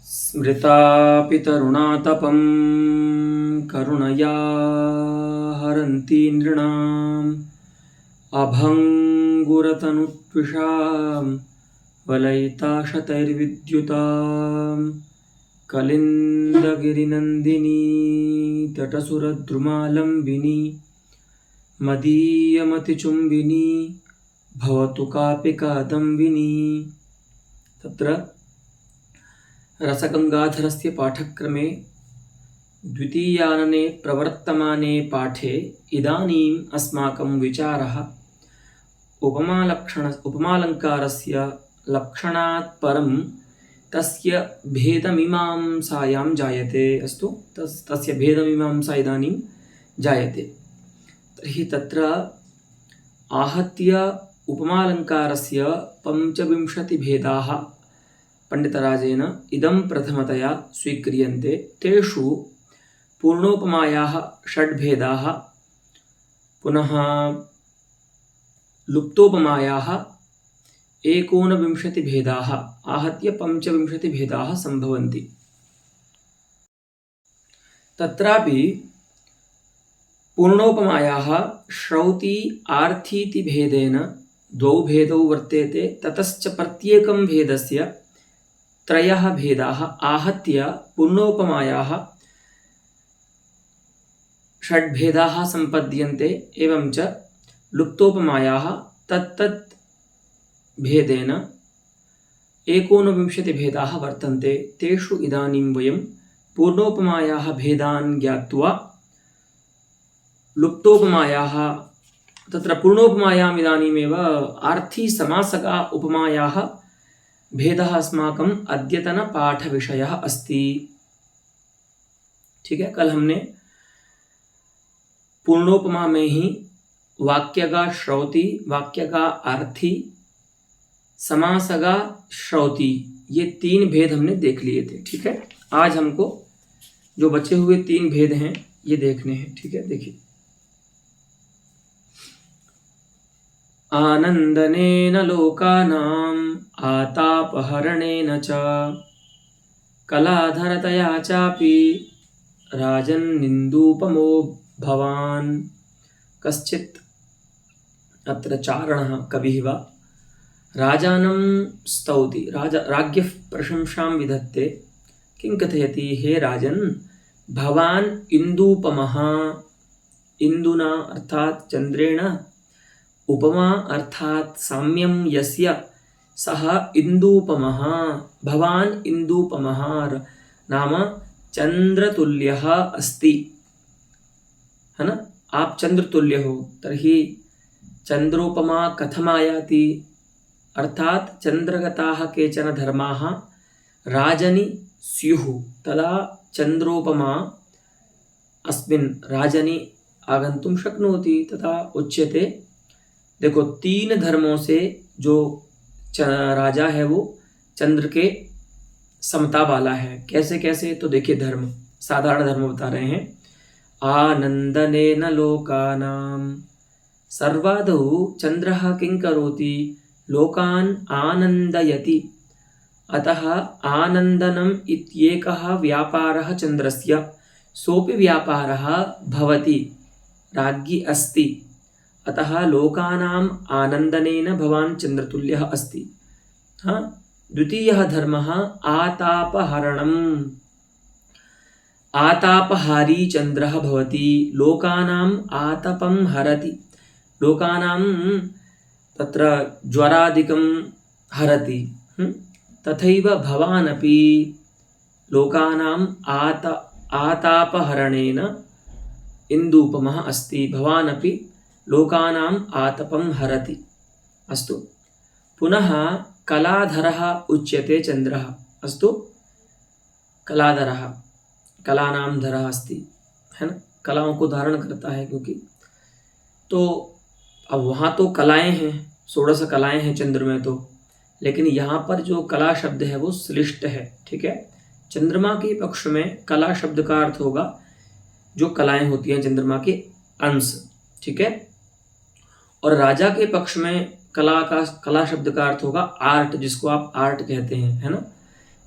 स्मृतापितरुणातपं करुणया हरन्ति नृणाम् अभङ्गुरतनुत्विषां वलयिताशतैर्विद्युतां कलिन्दगिरिनन्दिनी तटसुरद्रुमालम्बिनी मदीयमतिचुम्बिनी भवतु कापि कादम्बिनी। तत्र रसगंगाधरस्य पाठक्रमे द्वितीयानने प्रवर्तमाने पाठे इदानीम् अस्माकं विचारः उपमालङ्कारस्य लक्षणात् परं तस्य भेदमीमांसायां जायते। अस्तु, तस्य भेदमीमांसा इदानीं जायते। तर्हि तत्र आहत्य उपमालङ्कारस्य 25 भेदाः पंडितराजेन इदं प्रथमतया स्वीक्रियन्ते। तेषु पूर्णोपमायाः 6 भेदाः, पुनः लुप्तोपमायाः 29 भेदाः, आहत्य 25 भेदाः सम्भवन्ति। तत्रापि पूर्णोपमायाः श्रौति आर्थीति भेदेन 2 भेदौ वर्तेते। ततश्च प्रत्येकं भेदस्य 3 भेदाः आहत्य पूर्णोपमायाः 6 भेदाः सम्पद्यन्ते। एवं च लुप्तोपमायाः तत्तत् भेदेन 29 भेदाः वर्तन्ते। तेषु इदानीं वयं पूर्णोपमायाः भेदान् ज्ञात्वा लुप्तोपमायाः, तत्र पूर्णोपमायाम् इदानीमेव आर्थी समासका उपमायाः भेदः अस्माकं अद्यतन पाठ विषयः अस्ति। ठीक है, कल हमने पूर्णोपमा में ही वाक्य का श्रौति, वाक्य का आर्थी, समास का श्रौति, ये 3 भेद हमने देख लिए थे। ठीक है, आज हमको जो बचे हुए 3 भेद हैं ये देखने हैं। ठीक है, देखिए, आनंदनेन लोकानाम् आतापहरणेन च कलाधरतया चापि राजन्निन्दूपमो भवान्। कश्चित् अत्र चारणः कविः वा राजानं स्तौति, राज्ञः प्रशंसां विधत्ते। किं कथयति? हे राजन्, भवान् इन्दूपमः, इन्दुना अर्थात् चंद्रेण, उपमा अर्थात साम्यं यस्य सः इंदूपमः, भवान् इंदूपमः नाम चंद्रतुल्यः अस्ति, है ना? आप चंद्रतुल्य हो। तर्हि चंद्रोपमा कथमायाति? अर्थात चंद्रगताः केचन धर्माः राजनि स्युः, तदा चंद्रोपमा अस्मिन् राजनि आगन्तुं शक्नोति। तथा उच्यते, देखो 3 धर्मों से जो राजा है वो चंद्र के समता वाला है। कैसे कैसे? तो देखिए, धर्म, साधारण धर्म बता रहे हैं। आनंदनेन लोकानां सर्वादौ चंद्रः किं करोति? लोकान् आनंदयति। अतः आनंदनम् इत्येकः व्यापारः चंद्रस्य, सोऽपि व्यापारः भवति, राज्ञी अस्ति। अतः लोकानाम् आनंदनेन भवान् चंद्रतुल्यः अस्ति। हाँ, द्वितीयः धर्मः आतापहरणम्। आतापहारी चंद्रः भवति, लोकानाम् आतपं हरति, लोकानां तत्र ज्वरादिकं हरति। तथैव भवान् अपि लोकानाम् आतापहरणेन इन्दूपमः अस्ति, भवान् अपि लोकानाम् आतपं हरति। अस्तु, पुनः कलाधरः उच्यते चंद्रः। अस्तु, कलाधरः, कलानां धरः अस्ति, है ना? कलाओं को धारण करता है, क्योंकि तो अब वहाँ तो कलाएं हैं, 16 कलाएं हैं चंद्र में तो, लेकिन यहाँ पर जो कला शब्द है वो श्लिष्ट है। ठीक है, चंद्रमा के पक्ष में कला शब्द का अर्थ होगा जो कलाएं होती हैं चंद्रमा के अंश। ठीक है, और राजा के पक्ष में कला शब्द का अर्थ होगा आर्ट, जिसको आप आर्ट कहते हैं, है ना?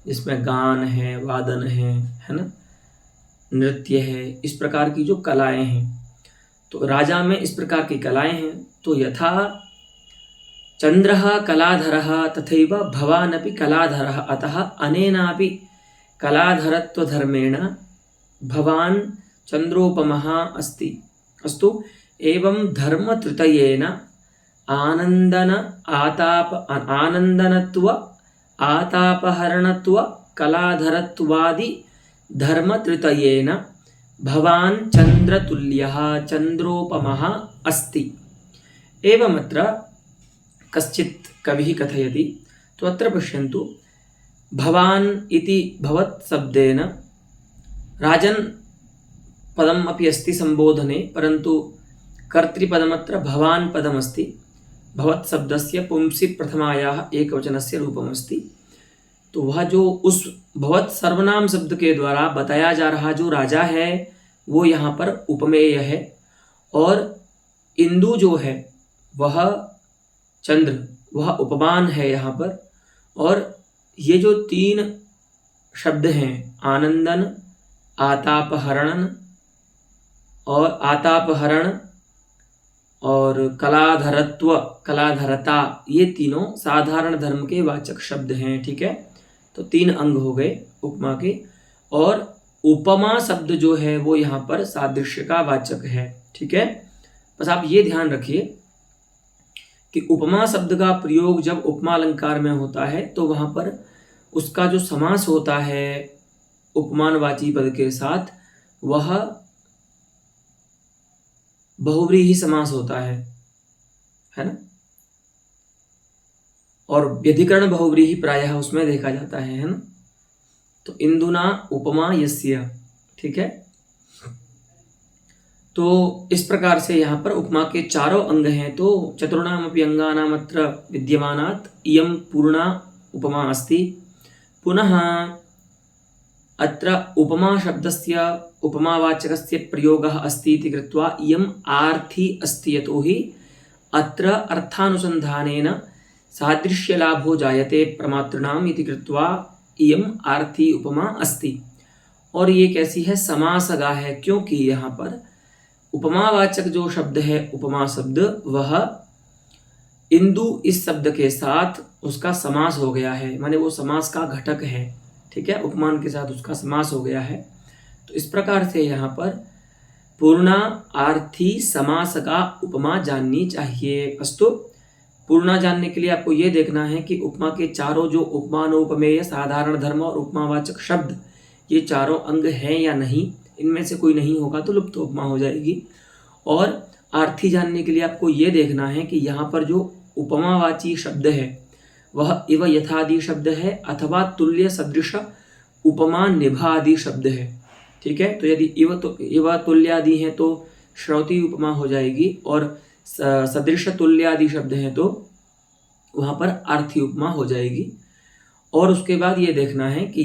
जिसमें गान है, वादन है ना, नृत्य है, इस प्रकार की जो कलाएं हैं। तो राजा में इस प्रकार की कलाएं हैं। तो यथा चंद्रः कलाधरः तथैव भवानपि कलाधरः, अतः अनेनापि कलाधरत्वधर्मेण भवान् चंद्रोपमः अस्ति। अस्तु। एवं धर्मत्रितयेन आनंदनत्व आतापहरणत्व कलाधरत्वादि धर्मत्रितयेन भवान् चंद्रतुल्यः चंद्रोपमः अस्ति। एवमत्र कश्चित् कविः कथयति। तो अत्र पश्यन्तु, भवान् इति भवत् शब्देन राजन् पदम् अपि अस्ति संबोधने, परन्तु कर्तृपदमत्र भवान् पदमस्ति। भवत् शब्दस्य पुंसि प्रथमायाः एकवचनस्य रूपमस्ति। तो वह जो उस भवत् सर्वनाम शब्द के द्वारा बताया जा रहा जो राजा है वो यहाँ पर उपमेय है, और इंदु जो है वह चंद्र, वह उपमान है यहाँ पर। और ये जो तीन शब्द हैं, आनंदन, आतापहरण और कलाधरत्व, कलाधरता, ये तीनों साधारण धर्म के वाचक शब्द हैं। ठीक है, तो तीन अंग हो गए उपमा के। और उपमा शब्द जो है वो यहाँ पर सादृश्य का वाचक है। ठीक है, बस आप ये ध्यान रखिए कि उपमा शब्द का प्रयोग जब उपमा अलंकार में होता है तो वहाँ पर उसका जो समास होता है उपमानवाची पद के साथ, वह बहुव्रीहि समास होता है ना। और व्यधिकरण बहुव्रीहि प्रायः उसमें देखा जाता है ना। तो इंदुना उपमा यस्य। ठीक है, तो इस प्रकार से यहाँ पर उपमा के चारों अंग हैं। तो चतुर्णामपि अंगानामत्र विद्यमानात् इयं पूर्णा उपमा अस्ति। पुनः अत्र उपमा शब्दस्य उपमावाचकस्य प्रयोगः अस्ति इति कृत्वा इयम् आर्थी अस्ति, यतोहि अत्र अर्थानुसन्धानेन सादृश्यलाभो जायते प्रमातृणाम् इति कृत्वा इयम् आर्थी उपमा अस्ति। और ये कैसी है, समासगा है, क्योंकि यहाँ पर उपमावाचक जो शब्द है उपमा शब्द, वह इंदु इस शब्द के साथ उसका समास हो गया है, माने वो समास का घटक है। ठीक है, उपमान के साथ उसका समास हो गया है। तो इस प्रकार से यहाँ पर पूर्णा आर्थी समास का उपमा जाननी चाहिए। अस्तु, पूर्णा जानने के लिए आपको ये देखना है कि उपमा के चारों जो उपमानोपमेय, साधारण धर्म और उपमावाचक शब्द, ये चारों अंग हैं या नहीं। इनमें से कोई नहीं होगा तो लुप्त उपमा हो जाएगी। और आर्थी जानने के लिए आपको ये देखना है कि यहाँ पर जो उपमावाची शब्द है वह इव यथादि शब्द है अथवा तुल्य सदृश उपमा निभादि शब्द है। ठीक है, तो यदि इव तुल्यादि है तो श्रौति उपमा हो जाएगी, और सदृश तुल्यादि शब्द है तो वहाँ पर आर्थी उपमा हो जाएगी। और उसके बाद ये देखना है कि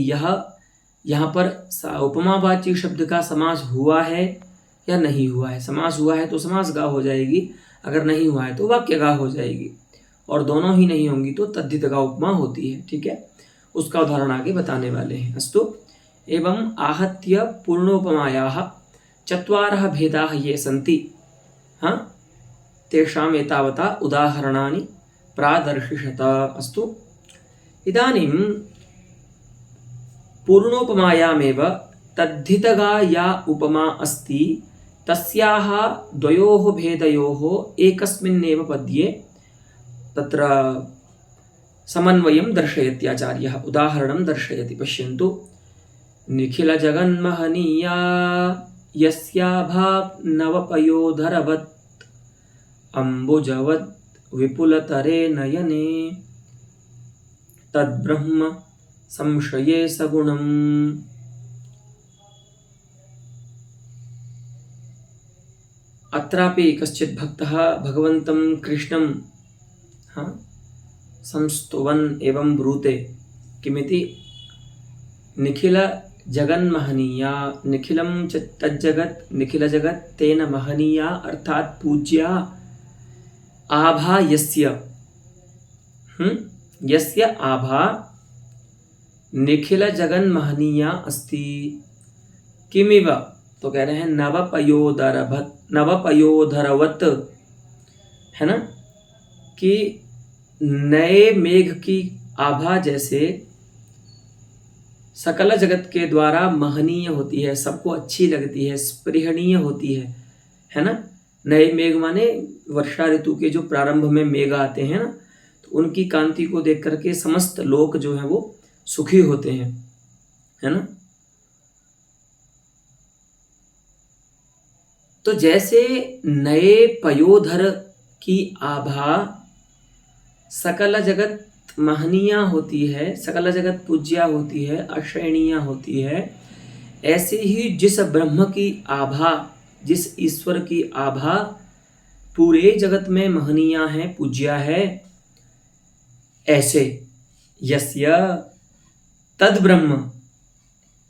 यहाँ पर उपमावाची शब्द का समास हुआ है या नहीं हुआ है। समास हुआ है तो समास गा हो जाएगी, अगर नहीं हुआ है तो वाक्य गा हो जाएगी, और दोनों ही नहीं होंगी तो तद्धित गा उपमा होती है। ठीक है, उसका उदाहरण आगे बताने वाले हैं। अस्तु, एवं आहत्य पूर्णोपमायाः चत्वारः भेदाः ये सन्ति, हाँ, तेषाम् एतावता उदाहरणानि प्रादर्शिषत। अस्तु, इदानीं पूर्णोपमायामेव तद्धितगा या उपमा अस्ति तस्याः द्वयोः भेदयोः एकस्मिन्नेव पद्ये तत्र समन्वयं दर्शयति आचार्यः। उदाहरणं दर्शयति, पश्यन्तु। निखिलजगन्महनीया यस्याभानवपयोधरवत् अम्बुजवत् विपुलतरे नयने तद्ब्रह्म संशये सगुणम्। अत्रापि कश्चित् भक्तः भगवन्तं कृष्णं संस्तुवन् एवं ब्रूते किमिति, निखिल जगन्महनीया, निखिलं च तज्जगत्, निखिल जगत् तेन महनीया, अर्थात पूज्या, आभा यस्य, यस्य आभा निखिल जगन महनीया अस्ति किमिव, तो कह रहे हैं नवपयोधरवत, है ना, कि नए मेघ की आभा जैसे सकल जगत के द्वारा महनीय होती है, सबको अच्छी लगती है, स्पृहणीय होती है ना। नए मेघ माने वर्षा ऋतु के जो प्रारंभ में मेघ आते हैं ना, तो उनकी कांति को देख करके समस्त लोक जो है वो सुखी होते हैं, है ना। तो जैसे नए पयोधर की आभा सकल जगत महनीया होती है, सकल जगत पूज्या होती है, अश्रयणीय होती है, ऐसे ही जिस ब्रह्म की आभा, जिस ईश्वर की आभा पूरे जगत में महनीया है, पूज्या है, ऐसे यस्य तद ब्रह्म।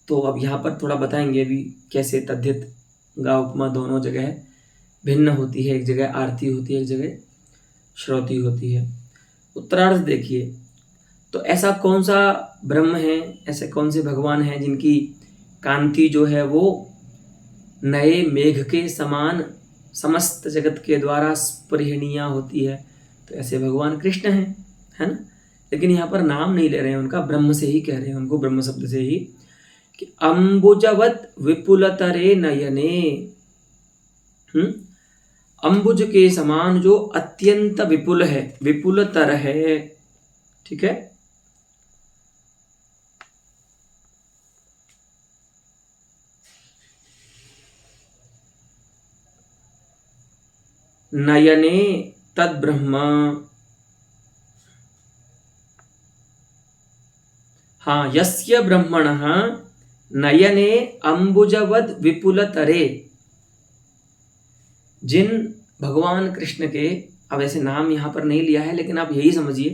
तो अब यहाँ पर थोड़ा बताएंगे अभी कैसे तद्धित गा उपमा दोनों जगह भिन्न होती है, एक जगह आरती होती है, एक जगह श्रुति होती है। उत्तरार्ध देखिए, तो ऐसा कौन सा ब्रह्म है, ऐसे कौन से भगवान हैं जिनकी कांति जो है वो नए मेघ के समान समस्त जगत के द्वारा स्पृहणीय होती है। तो ऐसे भगवान कृष्ण हैं, है ना। लेकिन यहाँ पर नाम नहीं ले रहे हैं उनका, ब्रह्म से ही कह रहे हैं उनको, ब्रह्म शब्द से ही, कि अम्बुजवत विपुलतरे नयने, अंबुज के समान जो अत्यंत विपुल है, विपुलतर है, ठीक है। नयने तद ब्रह्म, हाँ, यस्य ब्रह्मणः नयने अंबुजवद विपुलतरे, जिन भगवान कृष्ण के, अब ऐसे नाम यहाँ पर नहीं लिया है लेकिन आप यही समझिए,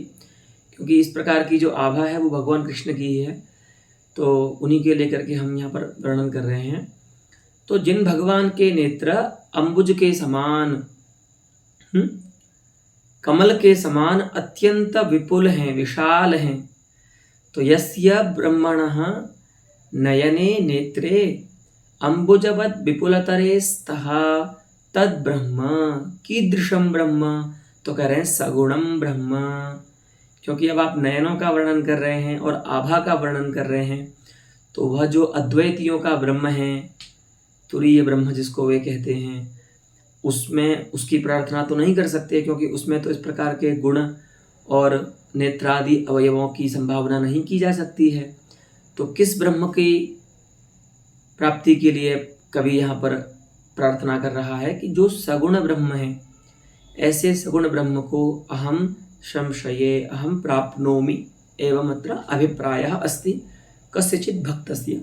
क्योंकि इस प्रकार की जो आभा है वो भगवान कृष्ण की ही है, तो उन्हीं के लेकर के हम यहाँ पर वर्णन कर रहे हैं। तो जिन भगवान के नेत्र अंबुज के समान, कमल के समान अत्यंत विपुल हैं, विशाल हैं, तो यस्य ब्रह्मणः नयने नेत्रे अंबुजवद विपुलतरे स्तः तद ब्रह्म, कीदृशम ब्रह्म, तो कह रहे हैं सगुणम ब्रह्म। क्योंकि अब आप नयनों का वर्णन कर रहे हैं और आभा का वर्णन कर रहे हैं, तो वह जो अद्वैतियों का ब्रह्म है, तुरीय ब्रह्म जिसको वे कहते हैं, उसमें उसकी प्रार्थना तो नहीं कर सकते, क्योंकि उसमें तो इस प्रकार के गुण और नेत्रादि अवयवों की संभावना नहीं की जा सकती है। तो किस ब्रह्म की प्राप्ति के लिए कवि यहाँ पर प्रार्थना कर रहा है कि जो सगुण ब्रह्म है, ऐसे सगुण ब्रह्म को अहम संशये अहम प्राप्नोमि एवं अत्र अभिप्रायः अस्ति कस्यचित् भक्तस्य।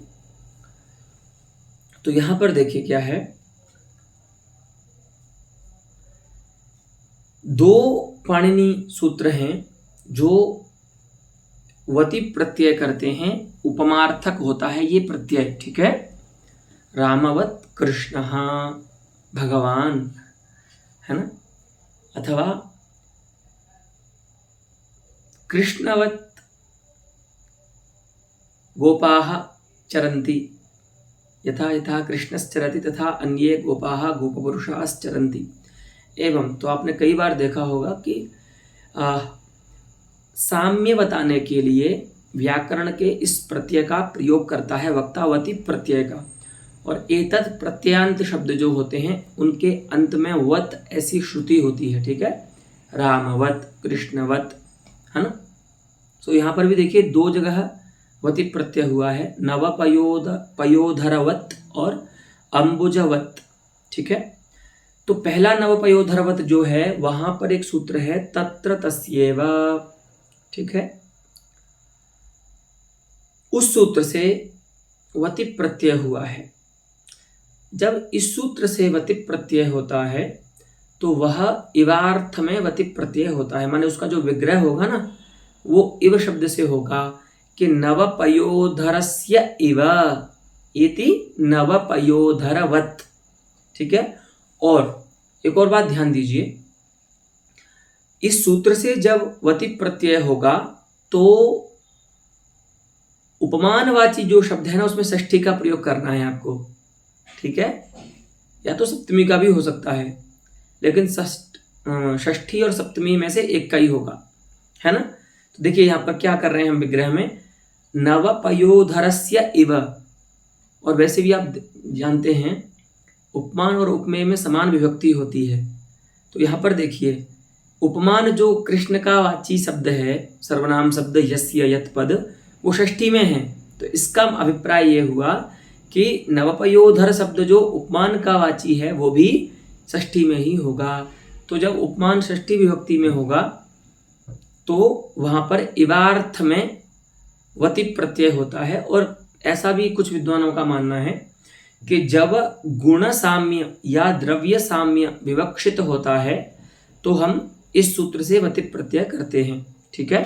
तो यहाँ पर देखिए क्या है, दो पाणिनि सूत्र हैं जो वति प्रत्यय करते हैं, उपमार्थक होता है ये प्रत्यय, ठीक है। रामवत कृष्ण भगवान, है ना, अथवा कृष्णवत गोपाः चरन्ति, यथा यथा कृष्णश्चरति तथा अन्ये गोपाः गोपपुरुषाश्चरन्ति। एवं, तो आपने कई बार देखा होगा कि साम्य बताने के लिए व्याकरण के इस प्रत्यय का प्रयोग करता है वक्ता, वति प्रत्यय का, और एतत् प्रत्ययांत शब्द जो होते हैं उनके अंत में वत ऐसी श्रुति होती है, ठीक है, रामवत कृष्णवत, है ना। तो यहाँ पर भी देखिए दो जगह वति प्रत्यय हुआ है, पयोधरवत और अंबुजवत, ठीक है। तो पहला नवपयोधरवत जो है वहां पर एक सूत्र है तत्र तस्येव, ठीक है। उस सूत्र से वति प्रत्यय हुआ है। जब इस सूत्र से वति प्रत्यय होता है तो वह इवार्थ में वति प्रत्यय होता है, माने उसका जो विग्रह होगा ना वो इव शब्द से होगा कि नवपयोधरस्य इव इति नवपयोधरवत, ठीक है। और एक और बात ध्यान दीजिए, इस सूत्र से जब वति प्रत्यय होगा तो उपमानवाची जो शब्द है ना उसमें षष्ठी का प्रयोग करना है आपको, ठीक है, या तो सप्तमी का भी हो सकता है, लेकिन षष्ठी और सप्तमी में से एक का ही होगा, है ना। तो देखिए यहाँ पर क्या कर रहे हैं हम विग्रह में, नवपयोधरस्य इव, और वैसे भी आप जानते हैं उपमान और उपमेय में समान विभक्ति होती है। तो यहाँ पर देखिए उपमान जो कृष्ण का वाची शब्द है, सर्वनाम शब्द यस्य यत् पद, वो षष्ठी में है। तो इसका अभिप्राय ये हुआ कि नवपयोधर शब्द जो उपमान का वाची है वो भी षष्ठी में ही होगा। तो जब उपमान षष्ठी विभक्ति में होगा तो वहाँ पर इवार्थ में वति प्रत्यय होता है। और ऐसा भी कुछ विद्वानों का मानना है कि जब गुण साम्य या द्रव्य साम्य विवक्षित होता है तो हम इस सूत्र से वति प्रत्यय करते हैं, ठीक है।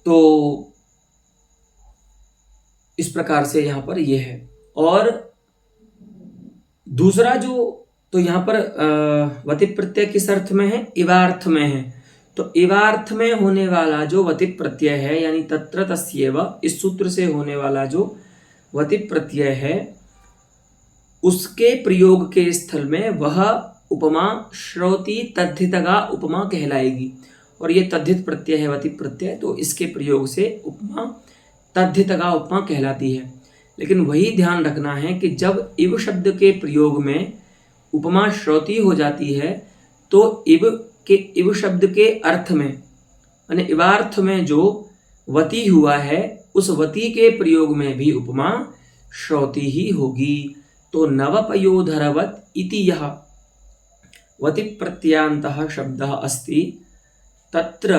तो इस प्रकार से यहाँ पर यह है। और दूसरा जो, तो यहाँ पर वति प्रत्यय किस अर्थ में है, इवार्थ में है। तो इवार्थ में होने वाला जो वति प्रत्यय है यानी तत्र तस्यैव, इस सूत्र से होने वाला जो वति प्रत्यय है उसके प्रयोग के स्थल में वह उपमा श्रौति तद्धितगा उपमा कहलाएगी। और ये तद्धित प्रत्यय है वति प्रत्यय, तो इसके प्रयोग से उपमा तद्धितगा उपमा कहलाती है। लेकिन वही ध्यान रखना है कि जब इव शब्द के प्रयोग में उपमा श्रौति हो जाती है तो इव शब्द के अर्थ में यानी इवार्थ में जो वति हुआ है उस वति के प्रयोग में भी उपमा श्रौति ही होगी। तो नवपयोधरवत् इति यह वति प्रत्ययान्तः शब्दः अस्ति तत्र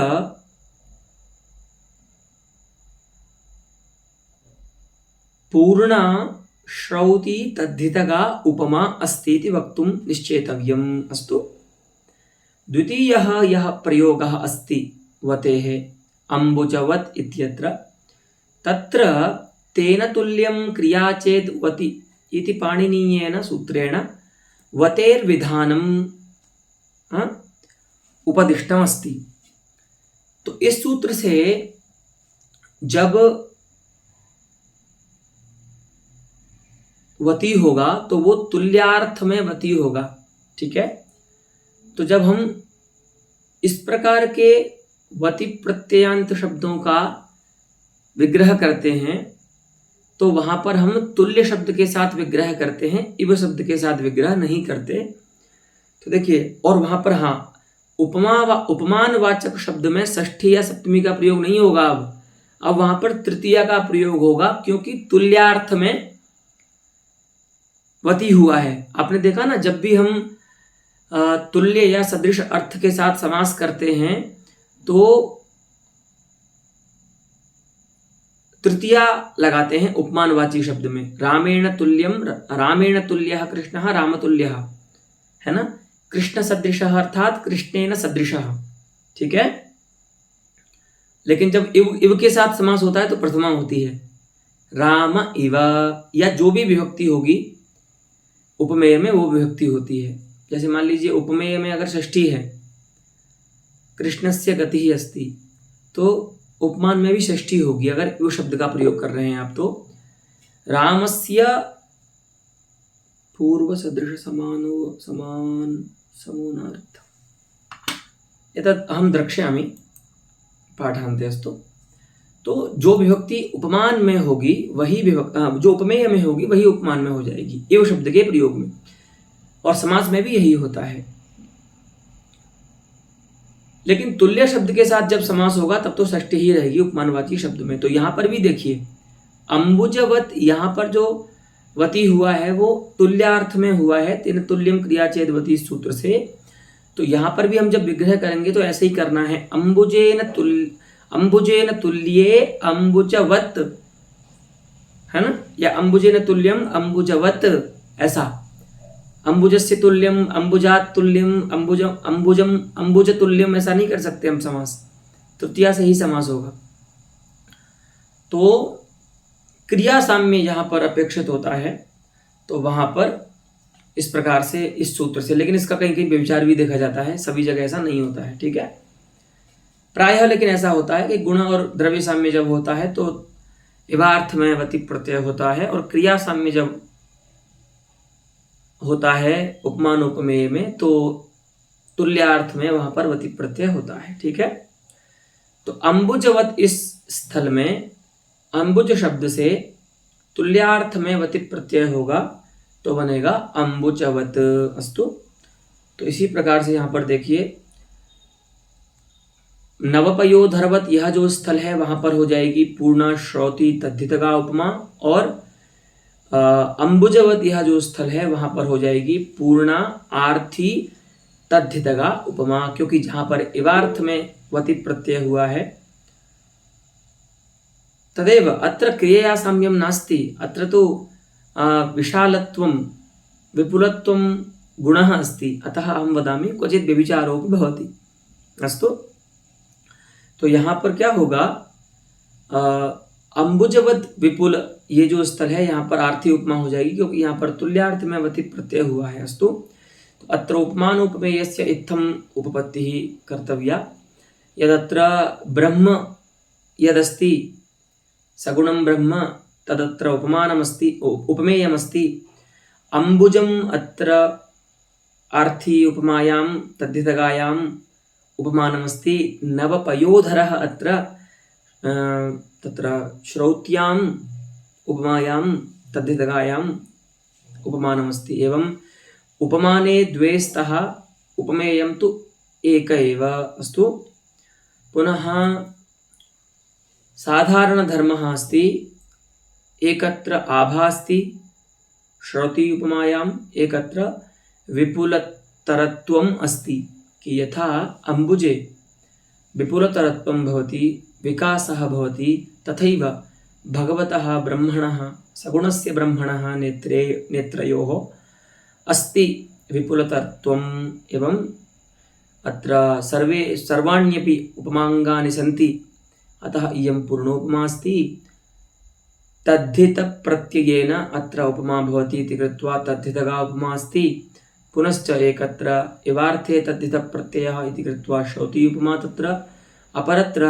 पूर्णा श्रौति तद्धितगा उपमा अस्ति इति वक्तुं निश्चेतव्यम्। अस्तु, द्वितीयः यः प्रयोगः अस्ति वतेः अम्बुजवत् इत्यत्र, तत्र तेन तुल्यं क्रिया चेद् वति इति पाणिनीयेन सूत्रेण वतेर्विधानम् उपदिष्टमस्ति। तो इस सूत्र से जब वति होगा तो वो तुल्यार्थ में वति होगा, ठीक है। तो जब हम इस प्रकार के वति प्रत्ययांत शब्दों का विग्रह करते हैं तो वहां पर हम तुल्य शब्द के साथ विग्रह करते हैं, इव शब्द के साथ विग्रह नहीं करते। तो देखिए, और वहां पर हाँ उपमान वाचक शब्द में षष्ठी या सप्तमी का प्रयोग नहीं होगा। अब वहां पर तृतीया का प्रयोग होगा क्योंकि तुल्यार्थ में वति हुआ है। आपने देखा ना, जब भी हम तुल्य या सदृश अर्थ के साथ समास करते हैं तो तृतीया लगाते हैं उपमानवाची शब्द में। रामेण तुल्यः कृष्णः रामतुल्यः, है ना, कृष्ण सदृशः अर्थात कृष्णेन सदृशः, ठीक है। लेकिन जब इव के साथ समास होता है तो प्रथमा होती है राम इव, या जो भी विभक्ति होगी उपमेय में वो विभक्ति होती है। जैसे मान लीजिए उपमेय में अगर षष्ठी है, कृष्णस्य गतिः अस्ति, तो उपमान में भी षष्ठी होगी अगर वो शब्द का प्रयोग कर रहे हैं आप। तो रामस्य पूर्व सदृश समान समूनार्थ एतत् अहं द्रक्ष्यामि पाठान्ते। अस्तु, तो जो विभक्ति उपमान में होगी वही जो उपमेय में होगी वही उपमान में हो जाएगी एव शब्द के प्रयोग में, और समास में भी यही होता है। लेकिन तुल्य शब्द के साथ जब समास होगा तब तो षष्ठी ही रहेगी उपमानवाची शब्द में। तो यहाँ पर भी देखिए अम्बुजवत, यहाँ पर जो वति हुआ है वो तुल्यार्थ में हुआ है, तेन तुल्यम क्रिया चेद वति सूत्र से। तो यहाँ पर भी हम जब विग्रह करेंगे तो ऐसे ही करना है, अम्बुजेन तुल्ये अम्बुजवत, है ना, या अम्बुजेन तुल्यम अम्बुजवत, ऐसा। अम्बुजस्य तुल्यम अम्बुजात तुल्यम अम्बुजम अम्बुज तुल्यम, ऐसा नहीं कर सकते हम समास, तृतीया से ही समास होगा। तो क्रिया साम्य यहाँ पर अपेक्षित होता है, तो वहां पर इस प्रकार से इस सूत्र से, लेकिन इसका कहीं कहीं व्यभिचार भी देखा जाता है, सभी जगह ऐसा नहीं होता है, ठीक है। प्रायः लेकिन ऐसा होता है कि गुण और द्रव्य साम्य जब होता है तो इवार्थ में वति प्रत्यय होता है, और क्रिया साम्य जब होता है उपमान उपमेय में तो तुल्यार्थ में वहां पर वति प्रत्यय होता है। ठीक है, तो अंबुजवत इस स्थल में अंबुज शब्द से तुल्यार्थ में वति प्रत्यय होगा तो बनेगा अंबुजवत। अस्तु, तो इसी प्रकार से यहाँ पर देखिए नवपयोधरवत यह जो स्थल है वहां पर हो जाएगी पूर्णा श्रौति तद्धितगा उपमा, और अंबुजवत यह जो स्थल है वहां पर हो जाएगी पूर्णा आर्थी तद्धितगा उपमा, क्योंकि जहां पर इवार्थ में वति प्रत्यय हुआ है। तदेव अत्र क्रियया साम्यं नास्ति, अत्र तो विशालत्वं विपुलत्वं गुणः अस्ति, अतः अहं वदामि क्वचित् व्यभिचारोऽपि भवति। अस्तु, तो यहाँ पर क्या होगा, अंबुजवत विपुल ये जो स्थल है यहाँ पर आर्थी उपमा हो जाएगी, क्योंकि यहाँ पर तुल्यार्थ में वति प्रत्यय हुआ है। अस्तु, तो अत्र उपमान उपमेयस्य इत्थम उपपत्तिः कर्तव्या। यदत्र ब्रह्म यदस्ति सगुणं ब्रह्म तदत्र उपमानमस्ति उपमेयमस्ति, अंबुजम् अत्र आर्थी उपमायां तद्धितगायाम् उपमानमस्ति, नवपयोधरः अत्र तत्र श्रौत्याम् उपमायां तद्धितगायाम् उपमानमस्ति। एवं उपमाने द्वे स्तः, उपमेयं तु एक एव। अस्तु, पुनः साधारणधर्मः अस्ति, एकत्र आभा अस्ति श्रौति उपमायाम्, एकत्र विपुलतरत्वम् अस्ति, कि यथा अंबुजे विपुलतरत्वं भवति विकासः भवति, तथैव भगवतः ब्रह्मणः सगुणस्य ब्रह्मणः नेत्रयोः अस्ति विपुलतरत्वम्। एवं अत्र सर्वाण्यपि उपमाङ्गानि सन्ति, अतः इयं पूर्णोपमा अस्ति। तद्धितप्रत्ययेन अत्र उपमा भवति इति कृत्वा तद्धितगा उपमा अस्ति। पुनश्च एकत्र इवार्थे तद्धितप्रत्ययः इति कृत्वा श्रौति उपमा तत्र, अपरत्र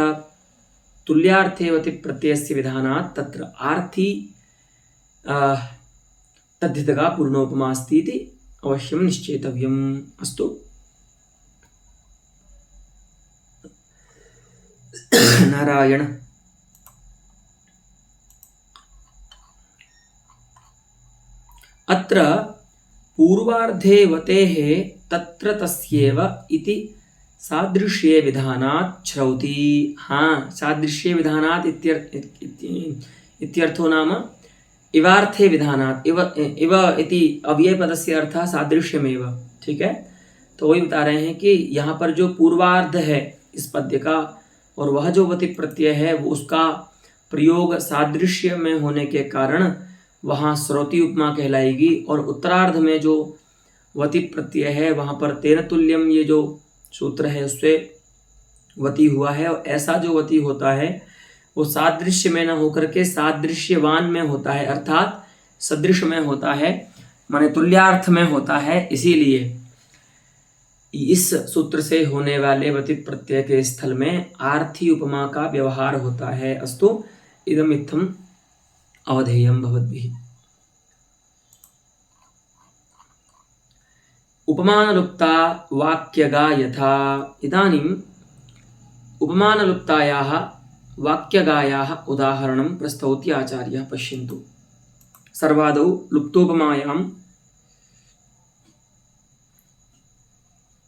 तुल्यार्थे वति प्रत्ययस्य विधानात् तत्र आर्थी तद्धितगा पूर्णोपमा अस्ति इति अवश्यं निश्चेतव्यम्। अस्तु, नारायण। अत्र पूर्वार्धे वतेः तत्र तस्येव इति सादृश्ये विधानात् श्रौति। हाँ, सादृश्ये विधानात् इत्यर्थो नाम इवार्थे विधानात्, इव इति अव्ययपदस्य अर्थः सादृश्यमेव। ठीक है, तो वही बता रहे हैं कि यहाँ पर जो पूर्वार्ध है इस पद्य का, और वह जो वति प्रत्यय है वो उसका प्रयोग सादृश्य में होने के कारण वहाँ श्रौति उपमा कहलाएगी, और उत्तरार्ध में जो वति प्रत्यय है वहाँ पर तेन तुल्यम ये जो सूत्र है उससे वति हुआ है, और ऐसा जो वति होता है वो सादृश्य में न होकर के सादृश्यवान में होता है, अर्थात सदृश में होता है, माने तुल्यार्थ में होता है। इसीलिए इस सूत्र से होने वाले वति प्रत्यय के स्थल में आर्थी उपमा का व्यवहार होता है। अस्तु, इदम इत्थम अवधेयं भवद्भिः। उपमानलुप्ता वाक्यगा यथा। इदानीम् उपमानलुप्तायाः वाक्यगायाः उदाहरणं प्रस्तौति आचार्यः। पश्यन्तु, सर्वादौ लुप्तोपमायाम्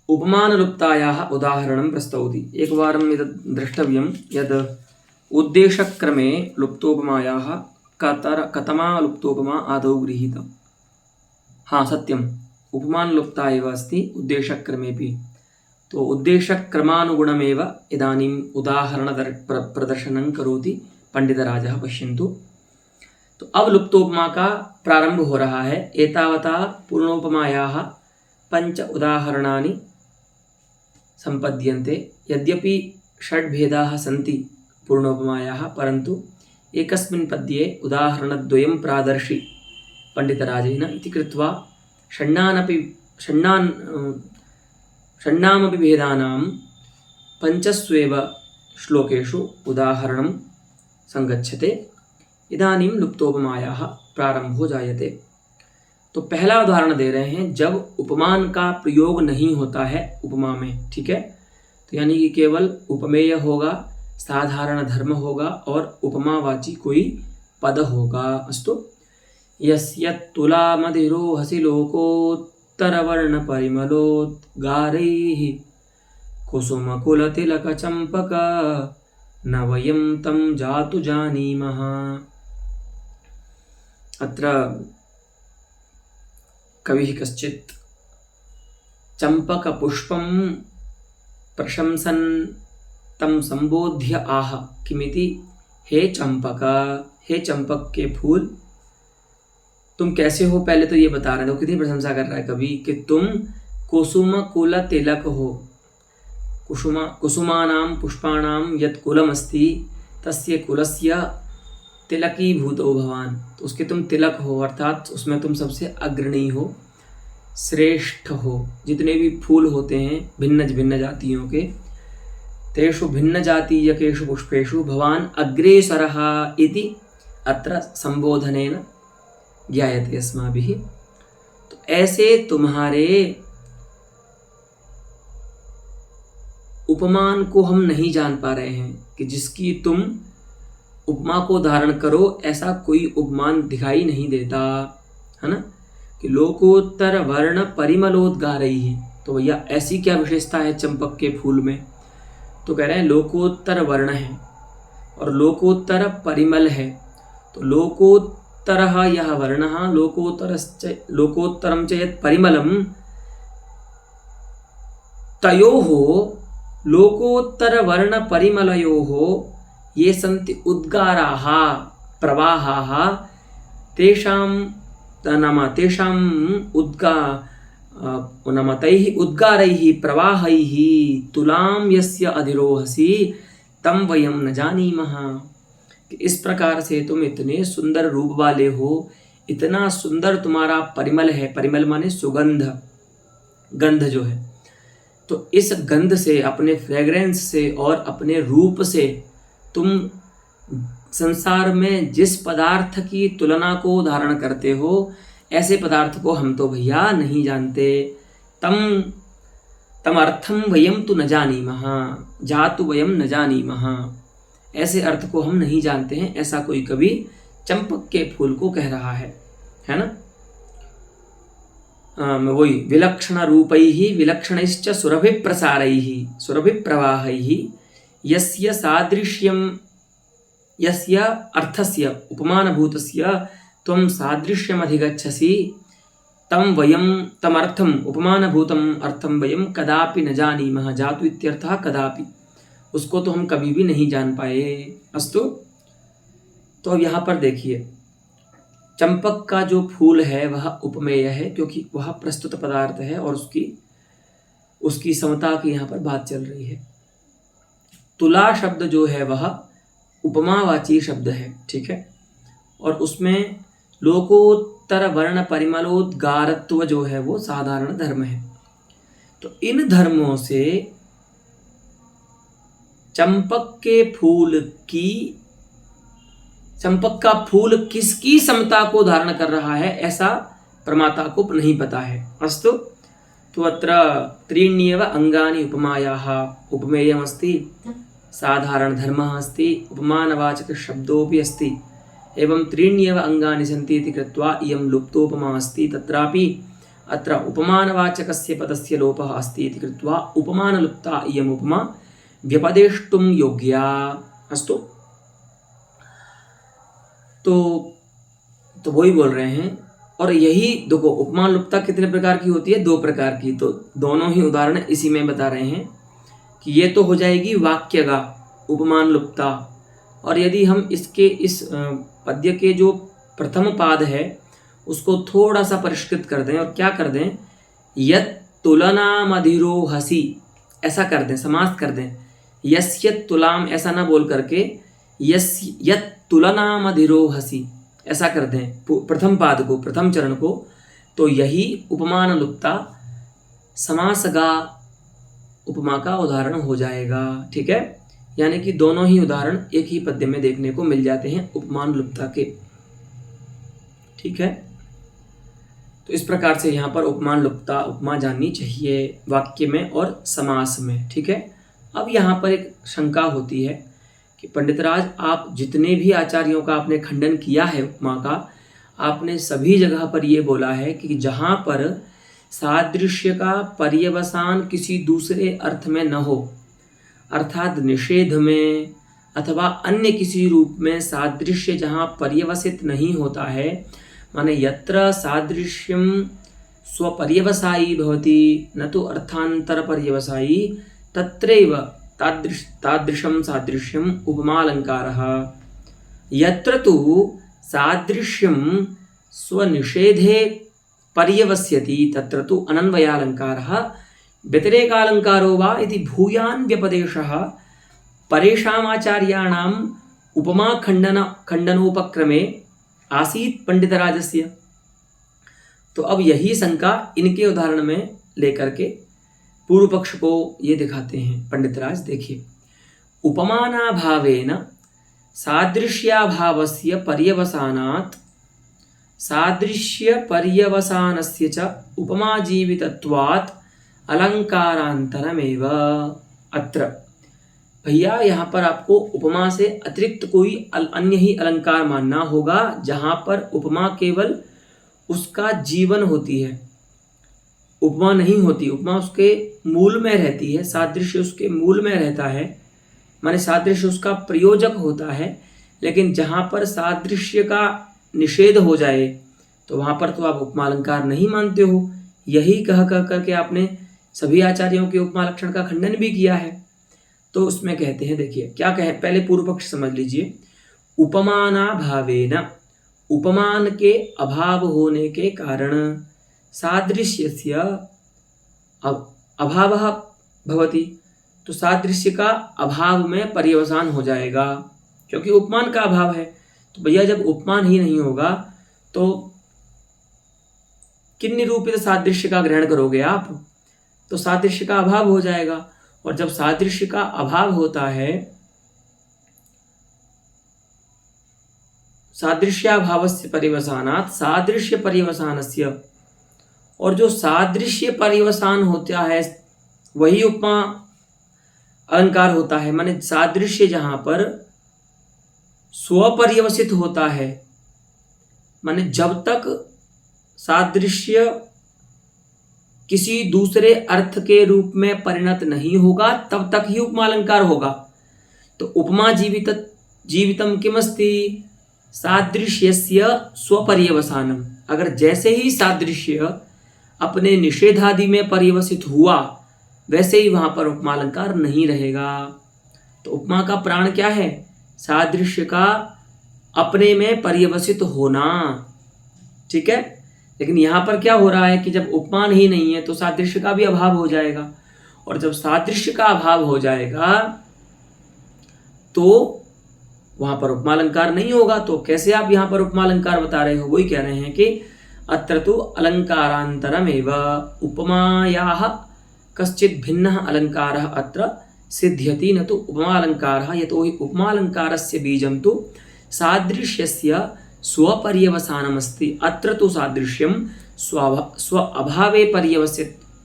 उपमानलुप्तायाः उदाहरणं प्रस्तौति। एकवारं एतत् द्रष्टव्यं यद् उद्देशक्रमे लुप्तोपमायाः कथमा लुप्तोपमा आदौ गृहीता। हाँ, सत्यम्, उपमानलुप्ता एव अस्ति उद्देशक्रमेपि। तो उद्देशक्रमानुगुणमेव इदानीम् प्रदर्शनं करोति पंडितराजः। पश्यन्तु, तो अब लुप्तोपमा का प्रारंभ हो रहा है। एतावता पूर्णोपमायाः 5 उदाहरणानि सम्पद्यन्ते। यद्यपि 6 भेदाः सन्ति पूर्णोपमायाः, परन्तु एकस्मिन् पद्ये उदाहरणद्वयं प्रादर्शि पंडितराजेन इति कृत्वा षण्णामपि भेदानां 5स्वेव श्लोकेषु उदाहरणं संगच्छते। इदानीं लुप्तोपमायाः प्रारंभो जायते। तो पहला उदाहरण दे रहे हैं जब उपमान का प्रयोग नहीं होता है उपमा में, ठीक है। तो यानी कि केवल उपमेय होगा, साधारण धर्म होगा और उपमावाची कोई पद होगा। अस्तु। यस्य तुलामधिरोहसि लोकोत्तरवर्णपरिमलोद्गारैः कुसुमकुलतिलकचम्पक न वयं तं जातु जानीमः। अत्र कविः कश्चित् चम्पकपुष्पं प्रशंसन् तं संबोध्य आह किमिति, हे चंपक, हे चंपक के फूल, तुम कैसे हो। पहले तो ये बता रहे हो, कितनी प्रशंसा कर रहा है कवि कि तुम कुसुम कुल तिलक हो। कुसुमानां पुष्पाणां यत् कुलमस्ति तस्य कुलस्य तिलकीभूतो भवान। तो उसके तुम तिलक हो, अर्थात उसमें तुम सबसे अग्रणी हो, श्रेष्ठ हो। जितने भी फूल होते हैं भिन्न भिन्न जातियों के, तेषु भिन्न जातीयकेषु पुष्पेषु भवान अग्रेसरः इति अत्र संबोधनेन ज्ञायते अस्माभिः। तो ऐसे तुम्हारे उपमान को हम नहीं जान पा रहे हैं कि जिसकी तुम उपमा को धारण करो, ऐसा कोई उपमान दिखाई नहीं देता, है ना। कि लोकोत्तर वर्ण परिमलोद्गारैः, तो भैया ऐसी क्या विशेषता है चंपक के फूल में। तो कह रहे हैं लोकोत्तर वर्ण है और लोकोत्तर परिमल है। तो लोकोत्तरः यः वर्णः लोकोत्तरं च यत् परिमलं तयोः लोकोत्तरवर्णपरिमलयोः ये सन्ति उद्गाराः प्रवाहाः तेषां तैः उद्गारैः प्रवाहैः तुलां यस्य अधिरोहसि तं वयं न जानीमः। इस प्रकार से तुम इतने सुंदर रूप वाले हो, इतना सुंदर तुम्हारा परिमल है। परिमल माने सुगंध, गंध जो है। तो इस गंध से, अपने फ्रेग्रेंस से और अपने रूप से तुम संसार में जिस पदार्थ की तुलना को धारण करते हो, ऐसे पदार्थ को हम तो भैया नहीं जानते। तम अर्थम वयम तु न जानीमः, जातु वयम न जानीमः। ऐसे अर्थ को हम नहीं जानते हैं, ऐसा कोई कवि चंपक के फूल को कह रहा है ना। वही विलक्षण रूपैः विलक्षणैश्च सुरभिप्रसारैः सुरभिप्रवाहैः यस्य सादृश्यं यस्य अर्थस्य उपमानभूतस्य त्वं सादृश्यमधिगच्छसि तमर्थम उपमानभूतम अर्थम वयम कदापि न जानीमः। जातु इत्यर्थः कदापि, उसको तो हम कभी भी नहीं जान पाए। अस्तु। तो अब यहाँ पर देखिए, चंपक का जो फूल है वह उपमेय है, क्योंकि वह प्रस्तुत पदार्थ है और उसकी समता की यहाँ पर बात चल रही है। तुला शब्द जो है वह उपमावाची शब्द है, ठीक है। और उसमें लोकोत्तर वर्ण परिमलोद्गारत्व जो है वो साधारण धर्म है। तो इन धर्मों से चंपक का फूल किसकी समता को धारण कर रहा है, ऐसा प्रमाता को नहीं पता है। अस्तु। तो अत्र त्रीण्येव अंगानि उपमायाः उपमेयमस्ति, साधारण धर्मः अस्ति, उपमानवाचक शब्दोऽपि अस्ति, एवं त्रीण्येव अंगानि सन्ति इति कृत्वा इयं लुप्तोपमा अस्ति। तत्रापि अत्र उपमानवाचकस्य पदस्य लोपः अस्ति इति कृत्वा उपमानलुप्ता इयम् उपमा व्यपदेष्टुं योग्या। अस्तु। तो वही बोल रहे हैं। और यही देखो, उपमान लुप्ता कितने प्रकार की होती है, 2 प्रकार की। तो दोनों ही उदाहरण इसी में बता रहे हैं कि ये तो हो जाएगी वाक्यगा उपमान लुप्ता। और यदि हम इसके इस पद्य के जो प्रथम पाद है उसको थोड़ा सा परिष्कृत कर दें और क्या कर दें, यत् तुलनामधिरोहसि ऐसा कर दें, समास कर दें। यस्य तुलाम ऐसा ना बोल करके यत् तुलनामधिरोहसि ऐसा कर दें प्रथम पाद को, प्रथम चरण को। तो यही उपमान लुप्ता समासगा उपमा का उदाहरण हो जाएगा, ठीक है। यानी कि दोनों ही उदाहरण एक ही पद्य में देखने को मिल जाते हैं उपमान लुप्ता के। ठीक है, तो इस प्रकार से यहाँ पर उपमान लुप्ता उपमा जाननी चाहिए वाक्य में और समास में। ठीक है, अब यहाँ पर एक शंका होती है कि पंडितराज, आप जितने भी आचार्यों का आपने खंडन किया है उपमा का, आपने सभी जगह पर ये बोला है कि जहाँ पर सादृश्य का पर्यवसान किसी दूसरे अर्थ में न हो, अर्थात निषेध में अथवा अन्य किसी रूप में सादृश्य जहाँ पर्यवसित नहीं होता है, माने यत्र सादृश्यम स्वपर्यवसायी भवति न तो अर्थांतर पर्यवसायी तत्रैव तादृशं सादृश्यम उपमालंकारः। यत्र तु सादृश्यम स्वनिषेधे पर्यवस्यति तत्र तु अनन्वयालंकारः व्यतिरेकालंकारो वा इति भूयान् व्यपदेशः परेषाम् आचार्याणाम् उपमा खंडनोपक्रमे आसीत् पंडितराजस्य। तो अब यही शंका इनके उदाहरण में लेकर के पूर्व पक्ष को ये दिखाते हैं पंडितराज। देखिए, उपमानाभावेन सादृश्याभावस्य पर्यवसानात् सादृश्य पर्यवसानस्य च उपमाजीवितत्वात् अलंकारांतरमेव अत्र। भैया, यहाँ पर आपको उपमा से अतिरिक्त कोई अन्य ही अलंकार मानना होगा, जहाँ पर उपमा केवल उसका जीवन होती है, उपमा नहीं होती। उपमा उसके मूल में रहती है, सादृश्य उसके मूल में रहता है, माने सादृश्य उसका प्रयोजक होता है। लेकिन जहाँ पर सादृश्य का निषेध हो जाए तो वहाँ पर तो आप उपमा अलंकार नहीं मानते हो। यही कह करके आपने सभी आचार्यों के उपमा लक्षण का खंडन भी किया है। तो उसमें कहते हैं, देखिए क्या कहे, पहले पूर्व पक्ष समझ लीजिए। उपमाना भावेन, उपमान के अभाव होने के कारण सादृश्यस्य अभावः भवति, तो सादृश्य का अभाव में पर्यवसान हो जाएगा, क्योंकि उपमान का अभाव है। तो भैया, जब उपमान ही नहीं होगा तो किन निरूपित सादृश्य का ग्रहण करोगे आप? तो सादृश्य का अभाव हो जाएगा। और जब सादृश्य का अभाव होता है, सादृश्याभावस्य पर्यवसानात् सादृश्य पर्यवसानस्य, और जो सादृश्य पर्यवसान होता है वही उपमा अलंकार होता है। माने सादृश्य जहां पर स्वपर्यवसित होता है, माने जब तक सादृश्य किसी दूसरे अर्थ के रूप में परिणत नहीं होगा तब तक ही उपमा अलंकार होगा। तो उपमा जीवितम किमस्ति? सादृश्यस्य स्वपर्यवसानम। अगर जैसे ही सादृश्य अपने निषेधादि में पर्यवसित हुआ, वैसे ही वहां पर उपमा अलंकार नहीं रहेगा। तो उपमा का प्राण क्या है? सादृश्य का अपने में पर्यवसित होना। ठीक है, लेकिन यहां पर क्या हो रहा है कि जब उपमान ही नहीं है तो सादृश्य का भी अभाव हो जाएगा, और जब सादृश्य का अभाव हो जाएगा तो वहां पर उपमा अलंकार नहीं होगा। तो कैसे आप यहां पर उपमा अलंकार बता रहे हो? वही कह रहे हैं कि अत्र तु अलंकारांतरमेव उपमायाः कश्चित् भिन्नः अलंकारः अत्र सिद्ध्यति न तु उपमा अलंकारः, यतोहि उपमा अलंकारस्य बीजं तु सादृश्यस्य स्वपर्यवसानमस्ति। अत्र तु सादृश्यं स्व अभावे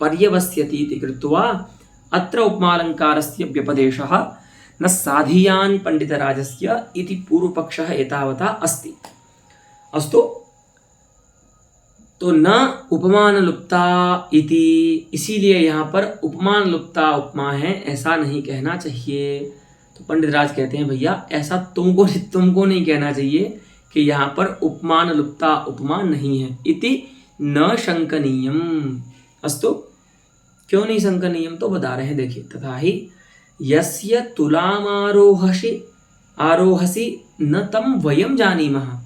पर्यवस्यति इति कृत्वा अत्र उपमा अलंकारस्य व्यपदेशः न साधीयान् पंडितराजस्य इति पूर्वपक्षः एतावता अस्ति। अस्तु, तो न उपमान लुप्ता इति, इसीलिए यहाँ पर उपमान लुप्ता उपमा है, ऐसा नहीं कहना चाहिए। तो पंडितराज कहते हैं, भैया ऐसा तुमको नहीं कहना चाहिए कि यहाँ पर उपमान लुप्ता उपमा नहीं है। इति न शंकनीयम। अस्तु, क्यों नहीं शंकनीयम? तो बता रहे हैं, देखिए, तथा ही यस्य तुलामारोहसि न तम वयम जानीमः।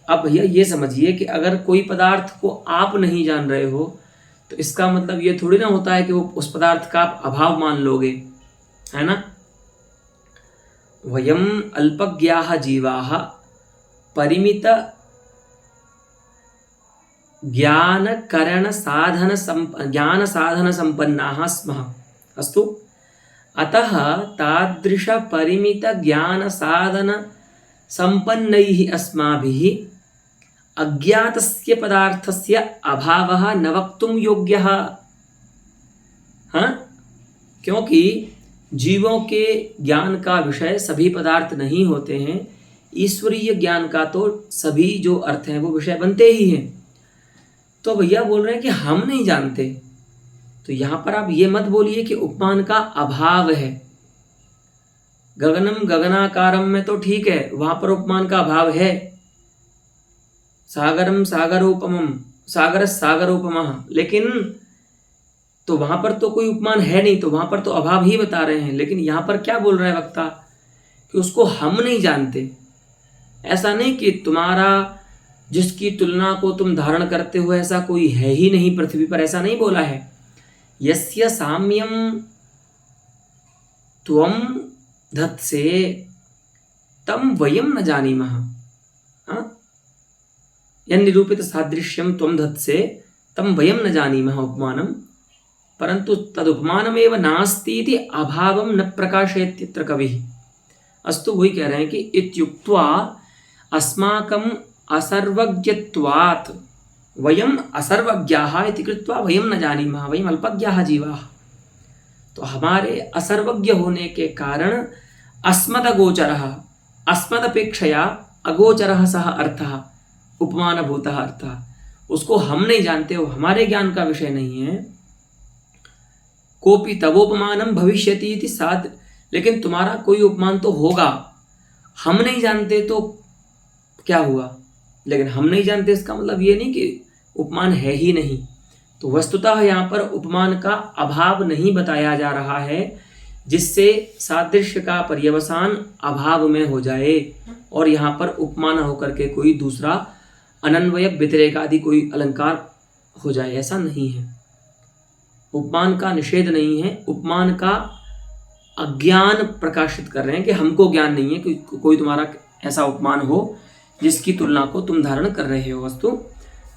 अब भैया ये समझिए कि अगर कोई पदार्थ को आप नहीं जान रहे हो तो इसका मतलब ये थोड़ी ना होता है कि वो उस पदार्थ का आप अभाव मान लोगे, है ना। वयम अल्पज्ञाः जीवाः परिमित ज्ञान साधन संपन्नाः स्मः। अस्तु, अतः तादृश परिमित ज्ञान साधन संपन्नैः अस्माभिः अज्ञातस्य पदार्थस्य अभावः न वक्तुं योग्यः। हाँ, क्योंकि जीवों के ज्ञान का विषय सभी पदार्थ नहीं होते हैं। ईश्वरीय ज्ञान का तो सभी जो अर्थ हैं वो विषय बनते ही हैं। तो भैया बोल रहे हैं कि हम नहीं जानते, तो यहाँ पर आप ये मत बोलिए कि उपमान का अभाव है। गगनम गगनाकारम में तो ठीक है, वहां पर उपमान का अभाव है। सागरम सागरोपमम, सागर सागरोपमः, लेकिन तो वहां पर तो कोई उपमान है नहीं, तो वहां पर तो अभाव ही बता रहे हैं। लेकिन यहां पर क्या बोल रहा है वक्ता कि उसको हम नहीं जानते। ऐसा नहीं कि तुम्हारा जिसकी तुलना को तुम धारण करते हो ऐसा कोई है ही नहीं पृथ्वी पर, ऐसा नहीं बोला है। यस्य साम्यम त्वम धत्से तम वयम न जानीमः। यन्निरूपित सादृश्यम त्वम धत्से तम वयम न जानीमः उपमानम, परंतु तदुपमानमेव नास्ति इति अभावम न प्रकाशयत्यत्र कविः। अस्तु, वही कह रहे हैं कि इत्युक्त्वा अस्माकं असर्वज्ञत्वात् वयम असर्वज्ञाः इति कृत्वा वयम न जानीमः, वयम अल्पज्ञाः जीवाः। तो हमारे असर्वज्ञ होने के कारण अस्मदगोचरः, अस्मदपेक्षया अगोचरः सः अर्थः, उपमानभूतः अर्थः, उसको हम नहीं जानते, वो हमारे ज्ञान का विषय नहीं है। कोपि तवोपमानम भविष्यति इति साध, लेकिन तुम्हारा कोई उपमान तो होगा। हम नहीं जानते तो क्या हुआ, लेकिन हम नहीं जानते इसका मतलब ये नहीं कि उपमान है ही नहीं। तो वस्तुतः यहाँ पर उपमान का अभाव नहीं बताया जा रहा है, जिससे सादृश्य का पर्यवसान अभाव में हो जाए और यहाँ पर उपमान होकर के कोई दूसरा अनन्वय व्यतिरेक आदि कोई अलंकार हो जाए, ऐसा नहीं है। उपमान का निषेध नहीं है, उपमान का अज्ञान प्रकाशित कर रहे हैं कि हमको ज्ञान नहीं है कि कोई तुम्हारा ऐसा उपमान हो जिसकी तुलना को तुम धारण कर रहे हो वस्तु।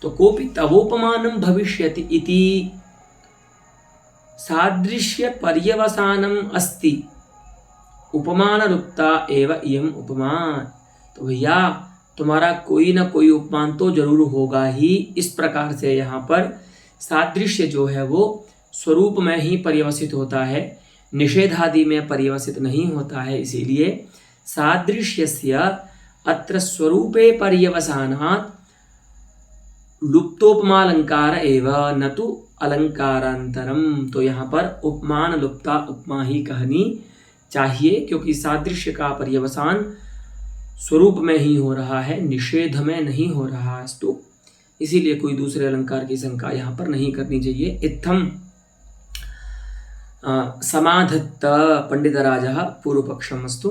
तो कोपि तवोपमानम भविष्यति इति सादृश्य पर्यवसानम अस्ति उपमान रूपता एव इयम उपमा। तो भैया तुम्हारा कोई ना कोई उपमान तो जरूर होगा ही। इस प्रकार से यहाँ पर सादृश्य जो है वो स्वरूप में ही पर्यवसित होता है, निषेधादि में पर्यवसित नहीं होता है। इसीलिए सादृश्यस्य अत्र स्वरूपे पर्यवसानात् लुप्तोपमालंकार एव न तु अलंकारांतरम। तो यहाँ पर उपमान लुप्ता उपमा ही कहनी चाहिए, क्योंकि सादृश्य का पर्यवसान स्वरूप में ही हो रहा है, निषेध में नहीं हो रहा है। तो इसीलिए कोई दूसरे अलंकार की शंका यहाँ पर नहीं करनी चाहिए। इत्थम समाधत्त पंडितराजः पूर्वपक्षमस्तु।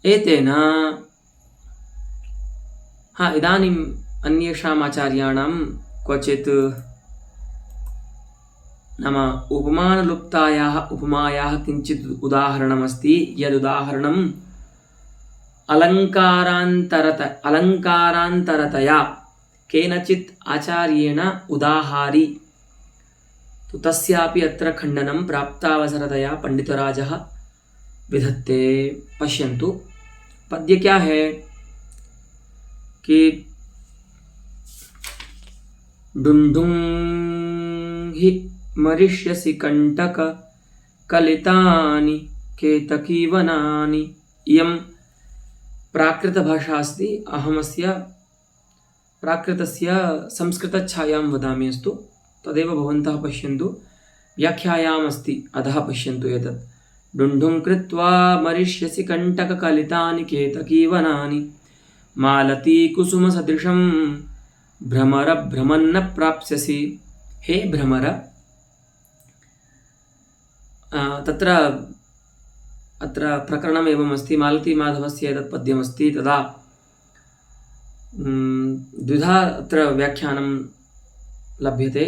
एतेन इदानीम् अन्येषाम् आचार्याणां क्वचित् नाम उपमानलुप्तायाः उपमायाः किञ्चित् उदाहरणमस्ति। यदुदाहरणम् अलङ्कारान्तरतया केनचित् आचार्येण उदाहारी, तो तस्यापि अत्र खण्डनं प्राप्तावसरतया पंडितराजः विधत्ते। पश्यन्तु, पद्य क्या है कि डुंडुं हि मरिष्यसि कंटक कलितानि केतकी वनानि। इयं प्राकृत भाषा अस्ति। अहमस्य प्राकृतस्य संस्कृतच्छायां वदामि। अस्तु, तदेव भवन्तः पश्यन्तु। व्याख्यायाम् अस्ति, अधः पश्यन्तु एतत्। डुण्ढुं कृत्वा मरिष्यसि कण्टककलितानि केतकी वनानि मालती कुसुमसदृशं भ्रमर भ्रमन्न प्राप्स्यसि। हे भ्रमर, तत्र अत्र प्रकरणम् एवमस्ति। मालती माधवस्य एतत् पद्यमस्ति। तदा द्विधा अत्र व्याख्यानं लभ्यते।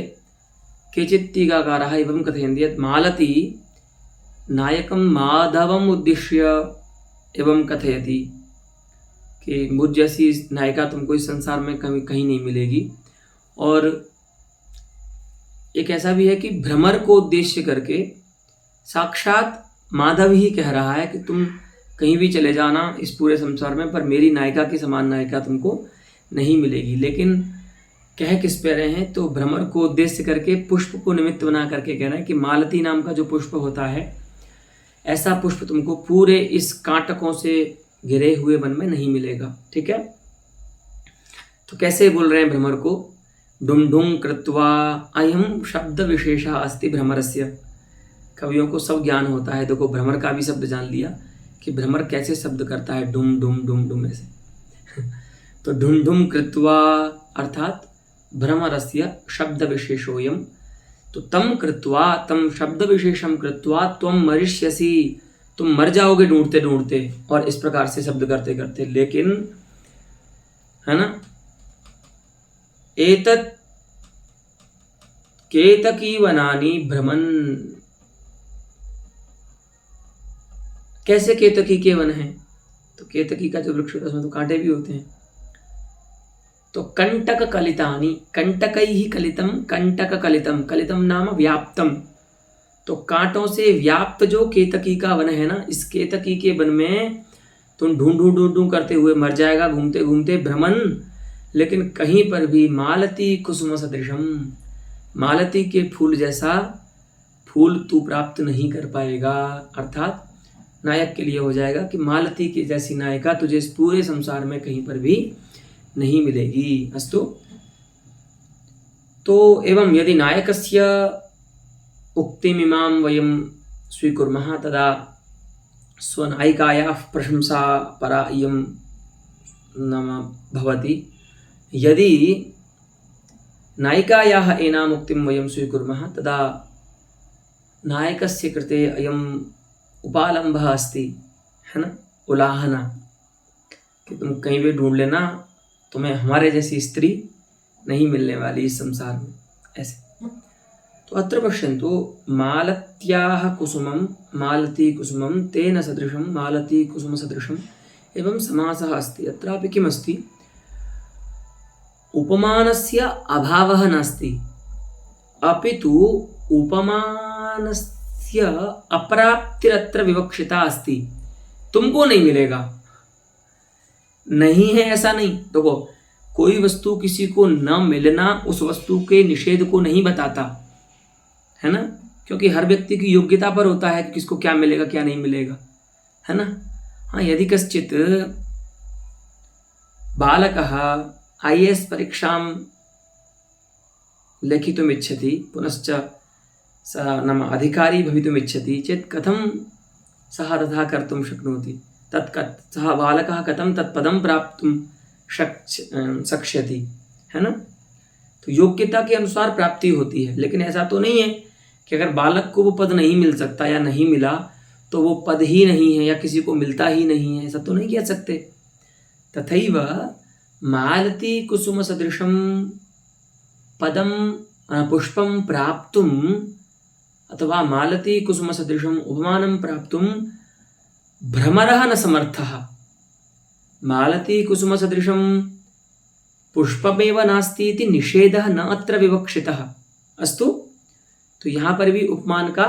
केचित् टीकाकाराः एवं कथयन्ति यत् मालती नायकं माधवम् उद्दिश्य एवं कथयति कि मुझ जैसी नायिका तुमको इस संसार में कहीं नहीं मिलेगी। और एक ऐसा भी है कि भ्रमर को उद्देश्य करके साक्षात माधव ही कह रहा है कि तुम कहीं भी चले जाना इस पूरे संसार में, पर मेरी नायिका की समान नायिका तुमको नहीं मिलेगी। लेकिन कह किस पे रहे हैं? तो भ्रमर को उद्देश्य करके पुष्प को निमित्त बना करके कह रहे हैं कि मालती नाम का जो पुष्प होता है, ऐसा पुष्प तुमको पूरे इस कांटकों से घिरे हुए वन में नहीं मिलेगा। ठीक है, तो कैसे बोल रहे हैं भ्रमर को? डुम डुम कृत्वा अयम शब्द विशेषा अस्ति भ्रमरस्य। कवियों को सब ज्ञान होता है। देखो भ्रमर का भी शब्द जान लिया कि भ्रमर कैसे शब्द करता है, डुम डुम डुम डुम ऐसे। तो ढुम ढुम कृत्वा अर्थात भ्रमरस्य शब्द विशेषोयम, तो तम कृत्वा, तम शब्द विशेषम कृत्वा त्वम मरिष्यसि, तुम मर जाओगे ढूंढते ढूंढते, और इस प्रकार से शब्द करते करते। लेकिन है ना, एतत् केतकी वनानि भ्रमन। कैसे केतकी के वन हैं? तो केतकी का जो वृक्ष होता है उसमें तो कांटे भी होते हैं। तो कंटक कलितानि, कंटकैहि कलितम, कंटक कलितम, कलितम नाम व्याप्तम, तो कांटों से व्याप्त जो केतकी का वन है ना, इस केतकी के वन में तुम ढूंढू ढूंढू करते हुए मर जाएगा घूमते घूमते भ्रमण। लेकिन कहीं पर भी मालती कुसुम सदृशम, मालती के फूल जैसा फूल तू प्राप्त नहीं कर पाएगा। अर्थात नायक के लिए हो जाएगा कि मालती की जैसी नायिका तुझे इस पूरे संसार में कहीं पर भी नहीं मिलेगी। अस्तु, तो एवं यदि नायकस्य उक्तिमिमां वयं स्वीकुर्मः तदा स्वनायिकायाः प्रशंसा परा इयं नाम भवति। यदि नायिकायाः एनाम् उक्तिं वयं स्वीकुर्मः तदा नायकस्य कृते अयम् उपालम्भः अस्ति, है ना, उलाहना, कि तुम कहीं भी ढूंढ लेना, तुम्हें हमारे जैसी स्त्री नहीं मिलने वाली इस संसार में, ऐसे। तो अत्र पश्यन्तु, मालत्याः कुसुमं मालती कुसुमं तेन सदृशं मालती कुसुम सदृशम् एवं समासः अस्ति। अत्रापि किमस्ति? उपमानस्य अभावः नास्ति, अपितु उपमानस्य अप्राप्तिरत्र विवक्षिता अस्ति। तुमको नहीं मिलेगा, नहीं है ऐसा नहीं। देखो, कोई वस्तु किसी को न मिलना उस वस्तु के निषेध को नहीं बताता है ना, क्योंकि हर व्यक्ति की योग्यता पर होता है कि किसको क्या मिलेगा क्या नहीं मिलेगा, है ना। हाँ, यदि कश्चित बालकः IAS परीक्षां लेखितुमिच्छति पुनश्च स नाम अधिकारी भवितुमिच्छति चेत् कथं सः तथा कर्तुं शक्नोति? सः बालकः कथं तत्पदं प्राप्तुं शक्ष्यति, है ना। तो योग्यता के अनुसार प्राप्ति होती है, लेकिन ऐसा तो नहीं है कि अगर बालक को वो पद नहीं मिल सकता या नहीं मिला तो वो पद ही नहीं है या किसी को मिलता ही नहीं है, ऐसा तो नहीं कह सकते। तथैव मालती कुसुम सदृशं पदं पुष्पं प्राप्तुं अथवा मालती कुसुम सदृशम् उपमानं प्राप्तुं भ्रमरः न समर्थः। मालती कुसुम सदृशं पुष्पमेव नास्ति इति निषेधः न अत्र विवक्षितः। अस्तु, तो यहाँ पर भी उपमान का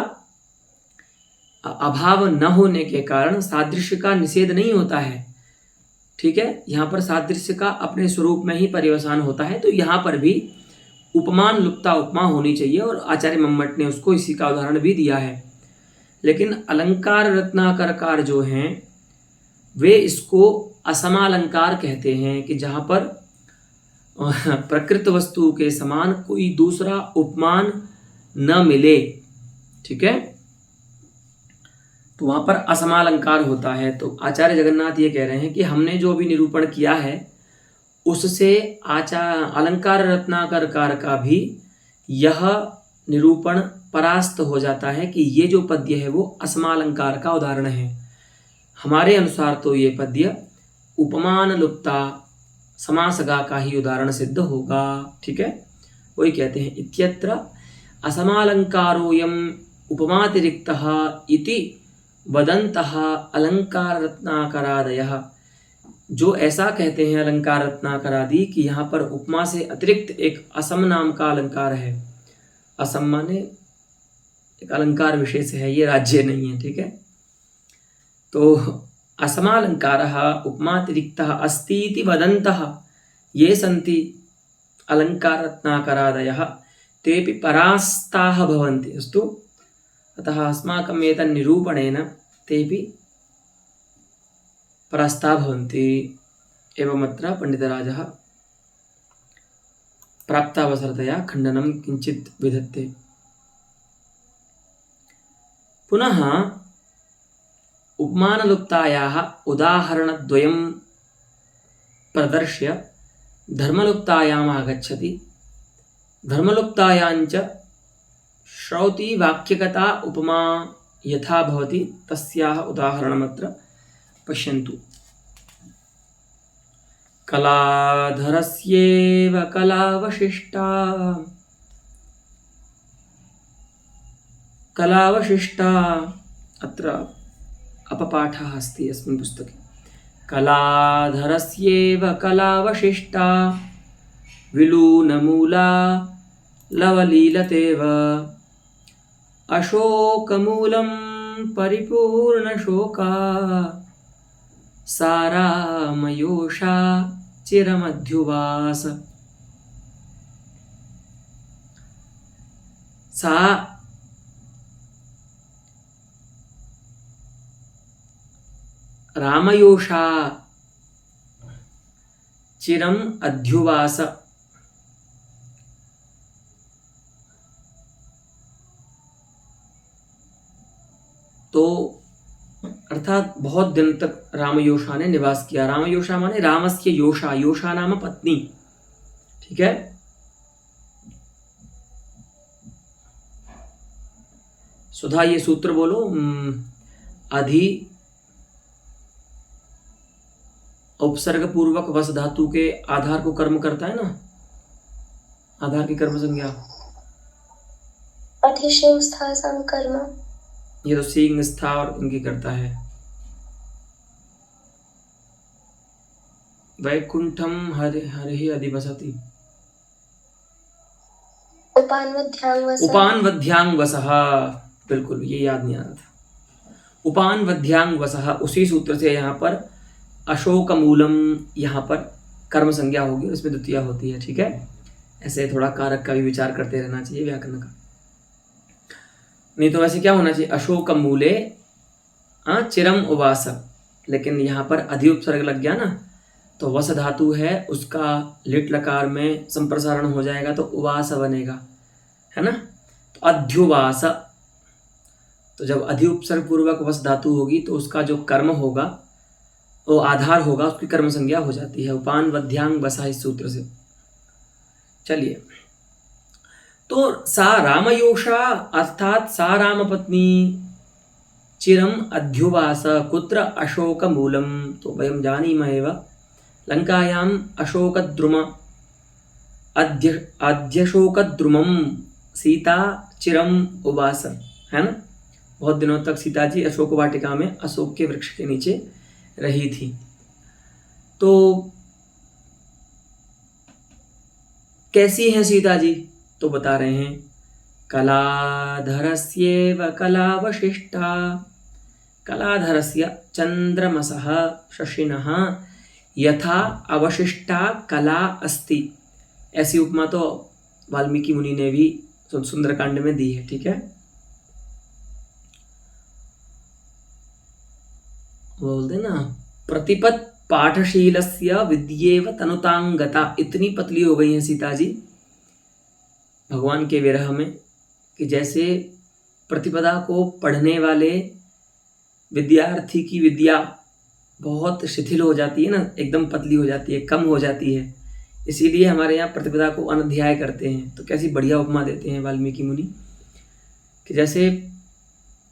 अभाव न होने के कारण सादृश्य का निषेध नहीं होता है। ठीक है, यहाँ पर सादृश्य का अपने स्वरूप में ही पर्यवसान होता है, तो यहाँ पर भी उपमान लुप्ता उपमा होनी चाहिए, और आचार्य मम्मट ने उसको इसी का उदाहरण भी दिया है। लेकिन अलंकार रत्नाकरकार जो हैं वे इसको असमालंकार कहते हैं, कि जहाँ पर प्रकृत वस्तु के समान कोई दूसरा उपमान न मिले। ठीक है, तो वहाँ पर असमालंकार होता है। तो आचार्य जगन्नाथ ये कह रहे हैं कि हमने जो भी निरूपण किया है उससे अलंकार रत्नाकरकार का भी यह निरूपण परास्त हो जाता है कि ये जो पद्य है वो असमालंकार का उदाहरण है। हमारे अनुसार तो ये पद्य उपमान लुप्ता समासगा का ही उदाहरण सिद्ध होगा। ठीक है, वही कहते हैं इत्यत्र असमालंकारोऽयम् उपमातिरिक्तः इति वदन्तः अलंकार रत्नाकरादयः। जो ऐसा कहते हैं अलंकार रत्नाकरादि कि यहाँ पर उपमा से अतिरिक्त एक असम नाम का अलंकार है, असम माने एक अलंकार विशेष है, ये राज्य नहीं है, ठीक है। तो असमालंकारः उपमातिरिक्तः अस्ति इति वदन्तः ये सन्ति अलङ्काररत्नाकरादयः तेऽपि परास्ताः भवन्ति। अस्तु, अतः अस्माकम् एतन्निरूपणेन तेऽपि परास्ताः भवन्ति। एवमत्र पण्डितराजः प्राप्तावसरतया खण्डनं किञ्चित् विधत्ते। पुनः उपमानलुप्तायाः उदाहरणद्वयं प्रदर्श्य धर्मलुप्तायाम् आगच्छति। धर्मलुप्तायाञ्च श्रौतिवाक्यगता उपमा यथा भवति तस्याः उदाहरणमत्र पश्यन्तु। कलाधरस्येव कलावशिष्टा अत्र अपपाठः अस्ति अस्मिन् पुस्तके। कलाधरस्येव कलावशिष्टा विलूनमूला लवलीलतेव अशोकमूलं परिपूर्णशोका सारामयोषा चिरमध्युवास। सा रामयोषा चिरम अध्युवास। तो अर्थात बहुत दिन तक रामयोषा ने निवास किया। रामयोषा माने रामस्य योषा, योषा नाम पत्नी, ठीक है। सुधा ये सूत्र बोलो। अधि उपसर्ग पूर्वक वस धातु के आधार को कर्म करता है ना, आधार की कर्म संज्ञा। अधिशेम स्था सम कर्म, ये तो सिंह स्था और इनकी करता है। वैकुंठम हरिहि अधिवसति। उपानवध्यांग वसः, बिल्कुल ये याद नहीं आ रहा था। उपानवध्यांग वसः, उसी सूत्र से यहाँ पर अशोक मूलम यहाँ पर कर्म संज्ञा होगी, उसमें द्वितीया होती है, ठीक है। ऐसे थोड़ा कारक का भी विचार करते रहना चाहिए व्याकरण का, नहीं तो वैसे क्या होना चाहिए, अशोक मूले चिरम उवास। लेकिन यहाँ पर अधि उपसर्ग लग गया ना, तो वस धातु है, उसका लिट लकार में संप्रसारण हो जाएगा तो उवास बनेगा, है ना। तो अध्युवास, तो जब अधि उपसर्ग पूर्वक वस धातु होगी तो उसका जो कर्म होगा, वो आधार होगा, उसकी कर्म संज्ञा हो जाती है। उपान वध्यांग बसा इस सूत्र से। चलिए, तो सा रामयोषा अर्थात सा राम पत्नी चिरम अध्युवास कुत्र अशोक मूलम। तो वयं जानीमः लंकायां अशोकद्रुम अध्यशोकद्रुमं सीता चिरम उवास, है ना। बहुत दिनों तक सीता जी अशोक वाटिका में अशोक के वृक्ष के नीचे रही थी। तो कैसी हैं सीता जी, तो बता रहे हैं कलाधरस्येव कलावशिष्टा। कलाधरस्य चंद्रमसः शशिनः यथा अवशिष्टा कला अस्ति। ऐसी उपमा तो वाल्मीकि मुनि ने भी सुंदरकांड में दी है, ठीक है। बोलते ना, प्रतिपत पाठशीलस्य विद्येव तनुतांगता। इतनी पतली हो गई हैं सीता जी भगवान के विरह में कि जैसे प्रतिपदा को पढ़ने वाले विद्यार्थी की विद्या बहुत शिथिल हो जाती है ना, एकदम पतली हो जाती है, कम हो जाती है। इसीलिए हमारे यहाँ प्रतिपदा को अनध्याय करते हैं। तो कैसी बढ़िया उपमा देते हैं वाल्मीकि मुनि कि जैसे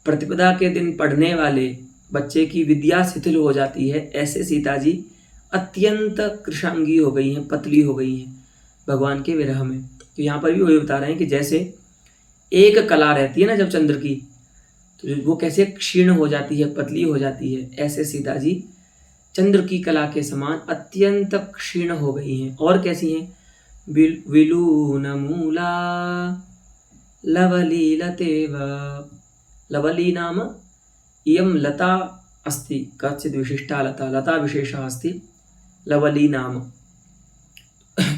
प्रतिपदा के दिन पढ़ने वाले बच्चे की विद्या शिथिल हो जाती है, ऐसे सीता जी अत्यंत कृशांगी हो गई हैं, पतली हो गई हैं भगवान के विरह में। तो यहाँ पर भी वही बता रहे हैं कि जैसे एक कला रहती है ना जब चंद्र की, तो वो कैसे क्षीण हो जाती है, पतली हो जाती है, ऐसे सीता जी चंद्र की कला के समान अत्यंत क्षीण हो गई हैं। और कैसी हैं, विलून मूला लवलीलतेव। लवली नाम इयं लता अस्ति, काचित् विशिष्टा लता, लता विशेषः अस्ति लवली नाम।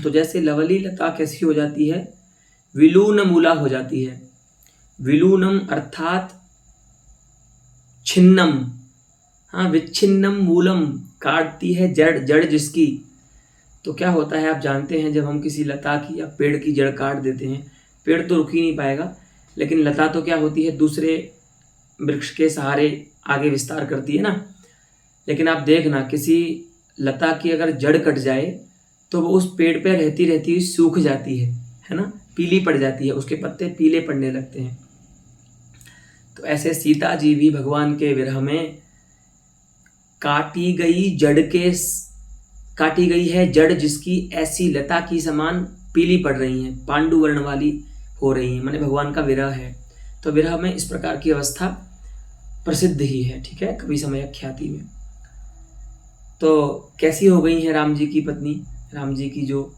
तो जैसे लवली लता कैसी हो जाती है, विलून मूला हो जाती है। विलूनम अर्थात छिन्नम, हाँ, विच्छिन्नम मूलम, काटती है जड़, जड़ जिसकी। तो क्या होता है आप जानते हैं, जब हम किसी लता की या पेड़ की जड़ काट देते हैं, पेड़ तो रुक ही नहीं पाएगा, लेकिन लता तो क्या होती है, दूसरे वृक्ष के सहारे आगे विस्तार करती है ना। लेकिन आप देखना, किसी लता की अगर जड़ कट जाए तो वो उस पेड़ पे रहती रहती हुई सूख जाती है ना, पीली पड़ जाती है, उसके पत्ते पीले पड़ने लगते हैं। तो ऐसे सीता जी भी भगवान के विरह में काटी गई है जड़ जिसकी, ऐसी लता की समान पीली पड़ रही हैं, पांडु वर्ण वाली हो रही हैं, माने भगवान का विरह है। तो विरह में इस प्रकार की अवस्था प्रसिद्ध ही है, ठीक है, कवि समय ख्याति में। तो कैसी हो गई है राम जी की पत्नी, राम जी की जो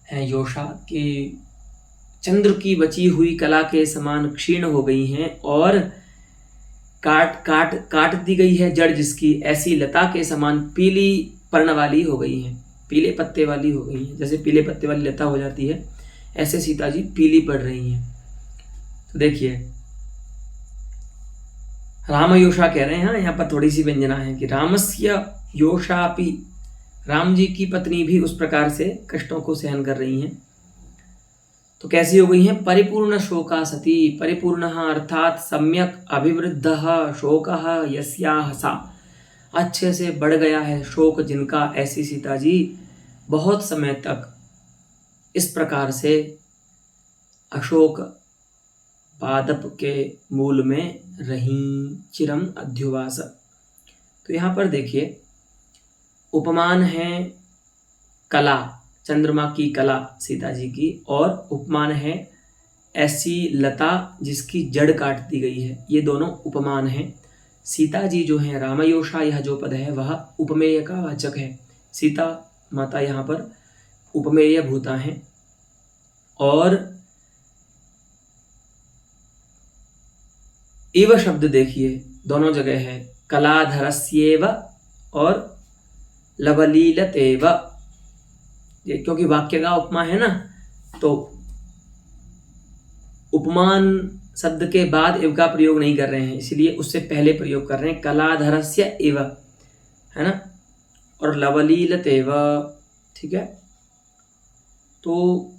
है योषा के चंद्र की बची हुई कला के समान क्षीण हो गई हैं, और काट दी गई है जड़ जिसकी, ऐसी लता के समान पीली पर्ण वाली हो गई हैं, पीले पत्ते वाली हो गई हैं। जैसे पीले पत्ते वाली लता हो जाती है, ऐसे सीता जी पीली पड़ रही हैं। तो देखिए राम योषा कह रहे हैं, यहाँ पर थोड़ी सी व्यंजना है कि रामस्य योषापि, राम जी की पत्नी भी उस प्रकार से कष्टों को सहन कर रही हैं। तो कैसी हो गई हैं, परिपूर्ण शोका सती, परिपूर्ण अर्थात सम्यक अभिवृद्धः शोकः यस्याः सा, अच्छे से बढ़ गया है शोक जिनका, ऐसी सीता जी बहुत समय तक इस प्रकार से अशोक पादप के मूल में रहीं, चिरम अध्युवास। तो यहाँ पर देखिए उपमान है कला, चंद्रमा की कला सीता जी की, और उपमान है ऐसी लता जिसकी जड़ काट दी गई है। ये दोनों उपमान हैं। सीता जी जो हैं, रामयोषा यह जो पद है वह उपमेय का वाचक है। सीता माता यहाँ पर उपमेय भूता हैं। और इव शब्द देखिए दोनों जगह है, कलाधरस्येव और लवलीलतेव, ये क्योंकि वाक्य का उपमा है ना, तो उपमान शब्द के बाद इव का प्रयोग नहीं कर रहे हैं, इसलिए उससे पहले प्रयोग कर रहे हैं, कलाधरस्य इव, है ना, और लवलीलतेव, ठीक है। तो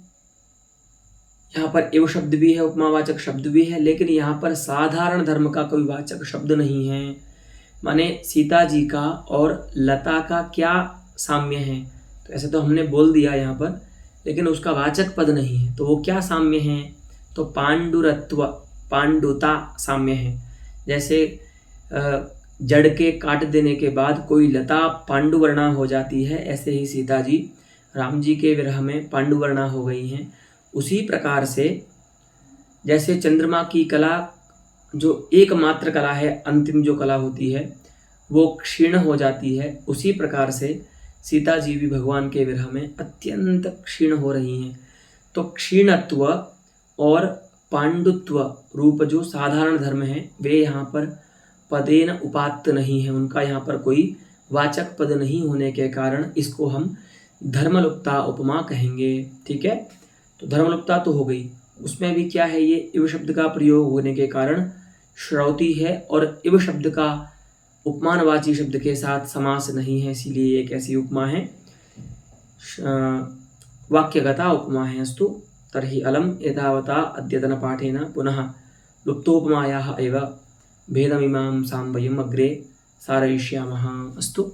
यहाँ पर इव शब्द भी है, उपमावाचक शब्द भी है, लेकिन यहाँ पर साधारण धर्म का कोई वाचक शब्द नहीं है। माने सीता जी का और लता का क्या साम्य है, तो ऐसे तो हमने बोल दिया यहाँ पर, लेकिन उसका वाचक पद नहीं है। तो वो क्या साम्य है, तो पांडुरत्व, पांडुता साम्य है। जैसे जड़ के काट देने के बाद कोई लता पांडुवर्णा हो जाती है, ऐसे ही सीता जी राम जी के विरह में पांडुवर्णा हो गई हैं। उसी प्रकार से जैसे चंद्रमा की कला जो एकमात्र कला है, अंतिम जो कला होती है वो क्षीण हो जाती है, उसी प्रकार से सीता जी भी भगवान के विरह में अत्यंत क्षीण हो रही हैं। तो क्षीणत्व और पांडुत्व रूप जो साधारण धर्म है वे यहाँ पर पदेन उपात्त नहीं है, उनका यहाँ पर कोई वाचक पद नहीं होने के कारण इसको हम धर्मलुप्ता उपमा कहेंगे, ठीक है। तो धर्मलुप्ता तो हो गई, उसमें भी क्या है, ये इव शब्द का प्रयोग होने के कारण श्रौती है, और इव शब्द का उपमानवाची शब्द के साथ समास नहीं है, इसीलिए एक ऐसी उपमा है, वाक्यगता उपमा है। अस्तु तर्हि अलम एतावता अद्यतन पाठेन पुनः लुप्तोपमायाः एव भेदमिमां सां वयम् अग्रे सारयिष्यामः। अस्तु।